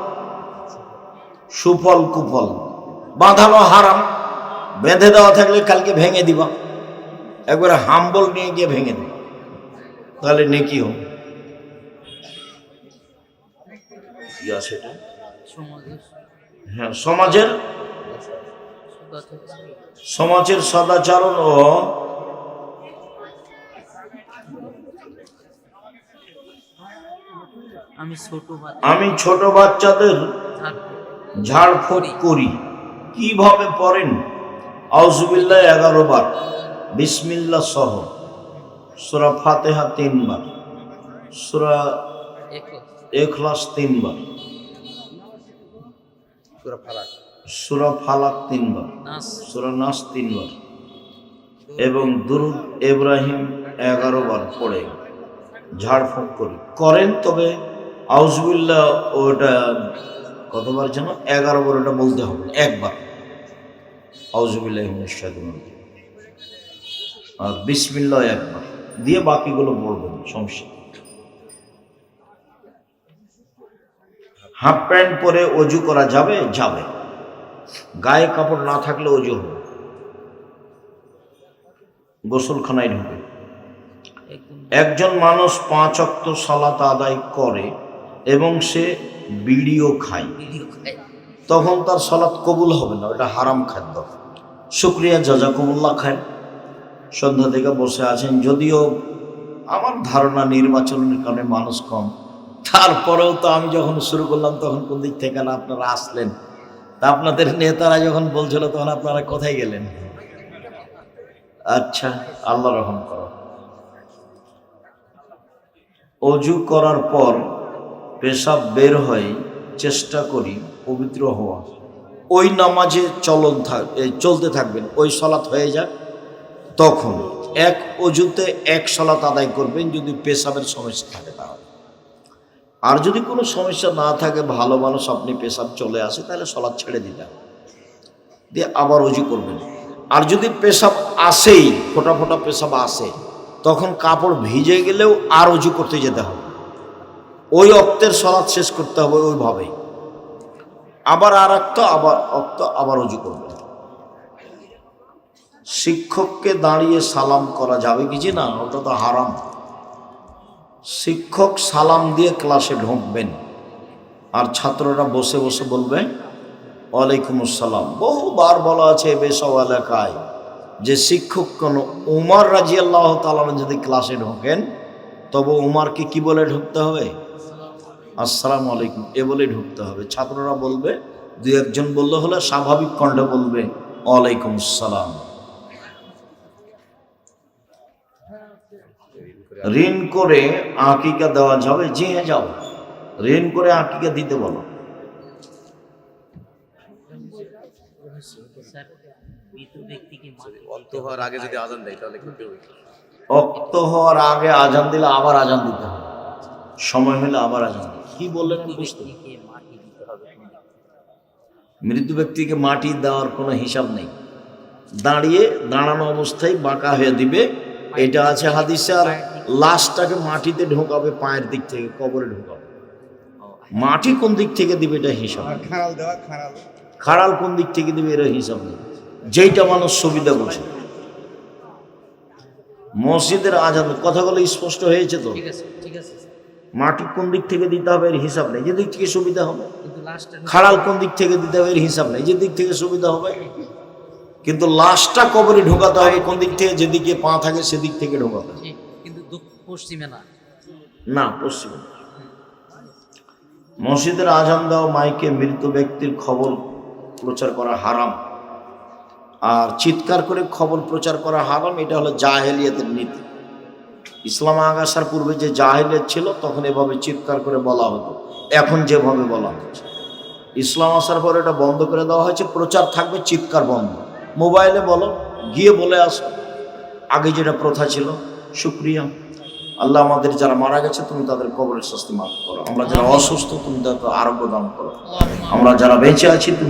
সুফল কুফল। বাঁধানো হারাম। বেঁধে দেওয়া থাকলে কালকে ভেঙে দিবা, একবারে হাম্বল নিয়ে গিয়ে ভেঙে দিবা, তাহলে নেকি হবে। হ্যাঁ, সমাজের সদাচরণ ও আমি ছোট বাচ্চাদের ঝাড়ফুঁক করি। কিভাবে পড়েন? আউযুবিল্লাহ 11 বার, বিসমিল্লাহ সহ, সূরা ফাতিহা 3 বার, সূরা ইখলাস 3 বার, সূরা ফালাক 3 বার, সূরা নাস 3 বার এবং দুরূদ ইব্রাহিম 11 বার পড়ে ঝাড়ফুঁক করেন। তবে আউযুবিল্লাহ ওটা কতবার যেন? 11 বার। ওটা বলতে হবে একবার, আউযুবিল্লাহি মিনাশ শাইতানির রাজিম, আর বিসমিল্লাহ একবার দিয়ে বাকিগুলো বলবেন, সমস্যা। হাফ প্যান্ট পরে অজু করা যাবে? যাবে। গায়ে কাপড় না থাকলে অজু হবে। গোসলখানায় ঢুকে একজন মানুষ 5 ওয়াক্ত সালাত আদায় করে এবং সে বিড়িও খায়, তখন তার সালাত কবুল হবে না, এটা হারাম খাদ্য। শুকরিয়া, জাযাকুমুল্লাহ খান। সন্ধ্যা থেকে বসে আছেন, যদিও আমার ধারণা নির্বাচনের কারণে মানুষ কম, তারপরেও তো আমি যখন শুরু করলাম তখন কোন দিক থেকে না আপনারা আসলেন? তা আপনাদের নেতারা যখন বলছিল তখন আপনারা কোথায় গেলেন? আচ্ছা, আল্লাহ রহম করো। অজু করার পর পেশাব বের হয়, চেষ্টা করি পবিত্র হওয়া। ওই নামাজে চলতে থাকবেন, ওই সালাত হয়ে যাক, তখন এক অজুতে এক সালাত আদায় করবেন যদি পেশাবের সমস্যা থাকে তাহলে। আর যদি কোনো সমস্যা না থাকে, ভালো মানুষ, আপনি পেশাব চলে আসে, তাহলে সালাত ছেড়ে দিলেন, দিয়ে আবার অজু করবেন। আর যদি পেশাব আসেই, ফোটা ফোটা পেশাব আসে, তখন কাপড় ভিজে গেলেও আর অজু করতে যেতে হবে, ওই অক্তের সালাত শেষ করতে হবে ওইভাবেই। আবার আর একটা আবার অজু করবে। শিক্ষককে দাঁড়িয়ে সালাম করা যাবে কি? জি না, ওটা তো হারাম। শিক্ষক সালাম দিয়ে ক্লাসে ঢুকবেন, আর ছাত্ররা বসে বসে বলবে ওয়ালাইকুম আসসালাম। বহুবার বলা আছে বেসব এলাকায় যে শিক্ষক কোন উমর রাদিয়াল্লাহু তাআলা যদি ক্লাসে ঢোকেন তবে উমরকে কি বলে ঢুকতে হবে? আসসালামু আলাইকুম এ বলে ঢুকতে হবে। ছাত্ররা বলবে, দুই একজন বললে হলে স্বাভাবিক কণ্ঠে বলবে ওয়ালাইকুম আসসালাম। ঋণ করে আকিকা দেওয়া যাবে? জি হ্যাঁ যাও, ঋণ করে আকিকা দিতে বলো। অক্ত হওয়ার আগে যদি আজান দেয় তাহলে কি হবে? অক্ত হওয়ার আগে আজান দিলে আবার আজান দিতে হবে, সময় হলে আবার আজান দিতে। কি বললেন বুঝতে? মৃত ব্যক্তিকে মাটি দেওয়ার কোনো হিসাব নেই, দাঁড়ানো অবস্থায় বাঁকা হয়ে দিবে, এটা আছে হাদিসে। আর লাশটাকে মাটিতে ঢোকাবে পায়ের দিক থেকে, কবরে ঢোকাবে। মাটি কোন দিক থেকে দিবে এটা হিসাব, খাড়াল কোন দিক থেকে দিবে এর হিসাব নেই, যেইটা মানুষ সুবিধা বুঝে। মসজিদের আজান কথাগুলো স্পষ্ট হয়েছে তো? মাটি কোন দিক থেকে দিতে হবে এর হিসাব নেই, যেদিক থেকে সুবিধা হবে। খাড়াল কোন দিক থেকে দিতে হবে এর হিসাব নেই, যেদিক থেকে সুবিধা হবে। কিন্তু লাশটা কবরে ঢোকাতে হবে কোন দিক থেকে? যেদিকে পা থাকে সেদিক থেকে ঢোকাতে হবে, কিন্তু পশ্চিমে না। না পশ্চিমে। মসজিদের আজান দেওয়া মাইকে মৃত ব্যক্তির খবর প্রচার করা হারাম, আর চিৎকার করে খবর প্রচার করা হারাম। এটা হলো জাহেলিয়াতের নীতি। ইসলাম আসার পূর্বে যে জাহেলিয়াত ছিল তখন এভাবে চিৎকার করে বলা হতো, এখন যেভাবে বলা হচ্ছে। ইসলাম আসার পর এটা বন্ধ করে দেওয়া হয়েছে, প্রচার থাকবে, চিৎকার বন্ধ। মোবাইলে বলো, গিয়ে বলে আসো, আগে যেটা প্রথা ছিল। শুকরিয়া আল্লাহ, আমাদের যারা মারা গেছে তুমি তাদের কবরের শাস্তি মাফ করো, আমরা যারা অসুস্থ তুমি তাদের আরোগ্য দান করো, আমরা যারা বেঁচে আছি তুমি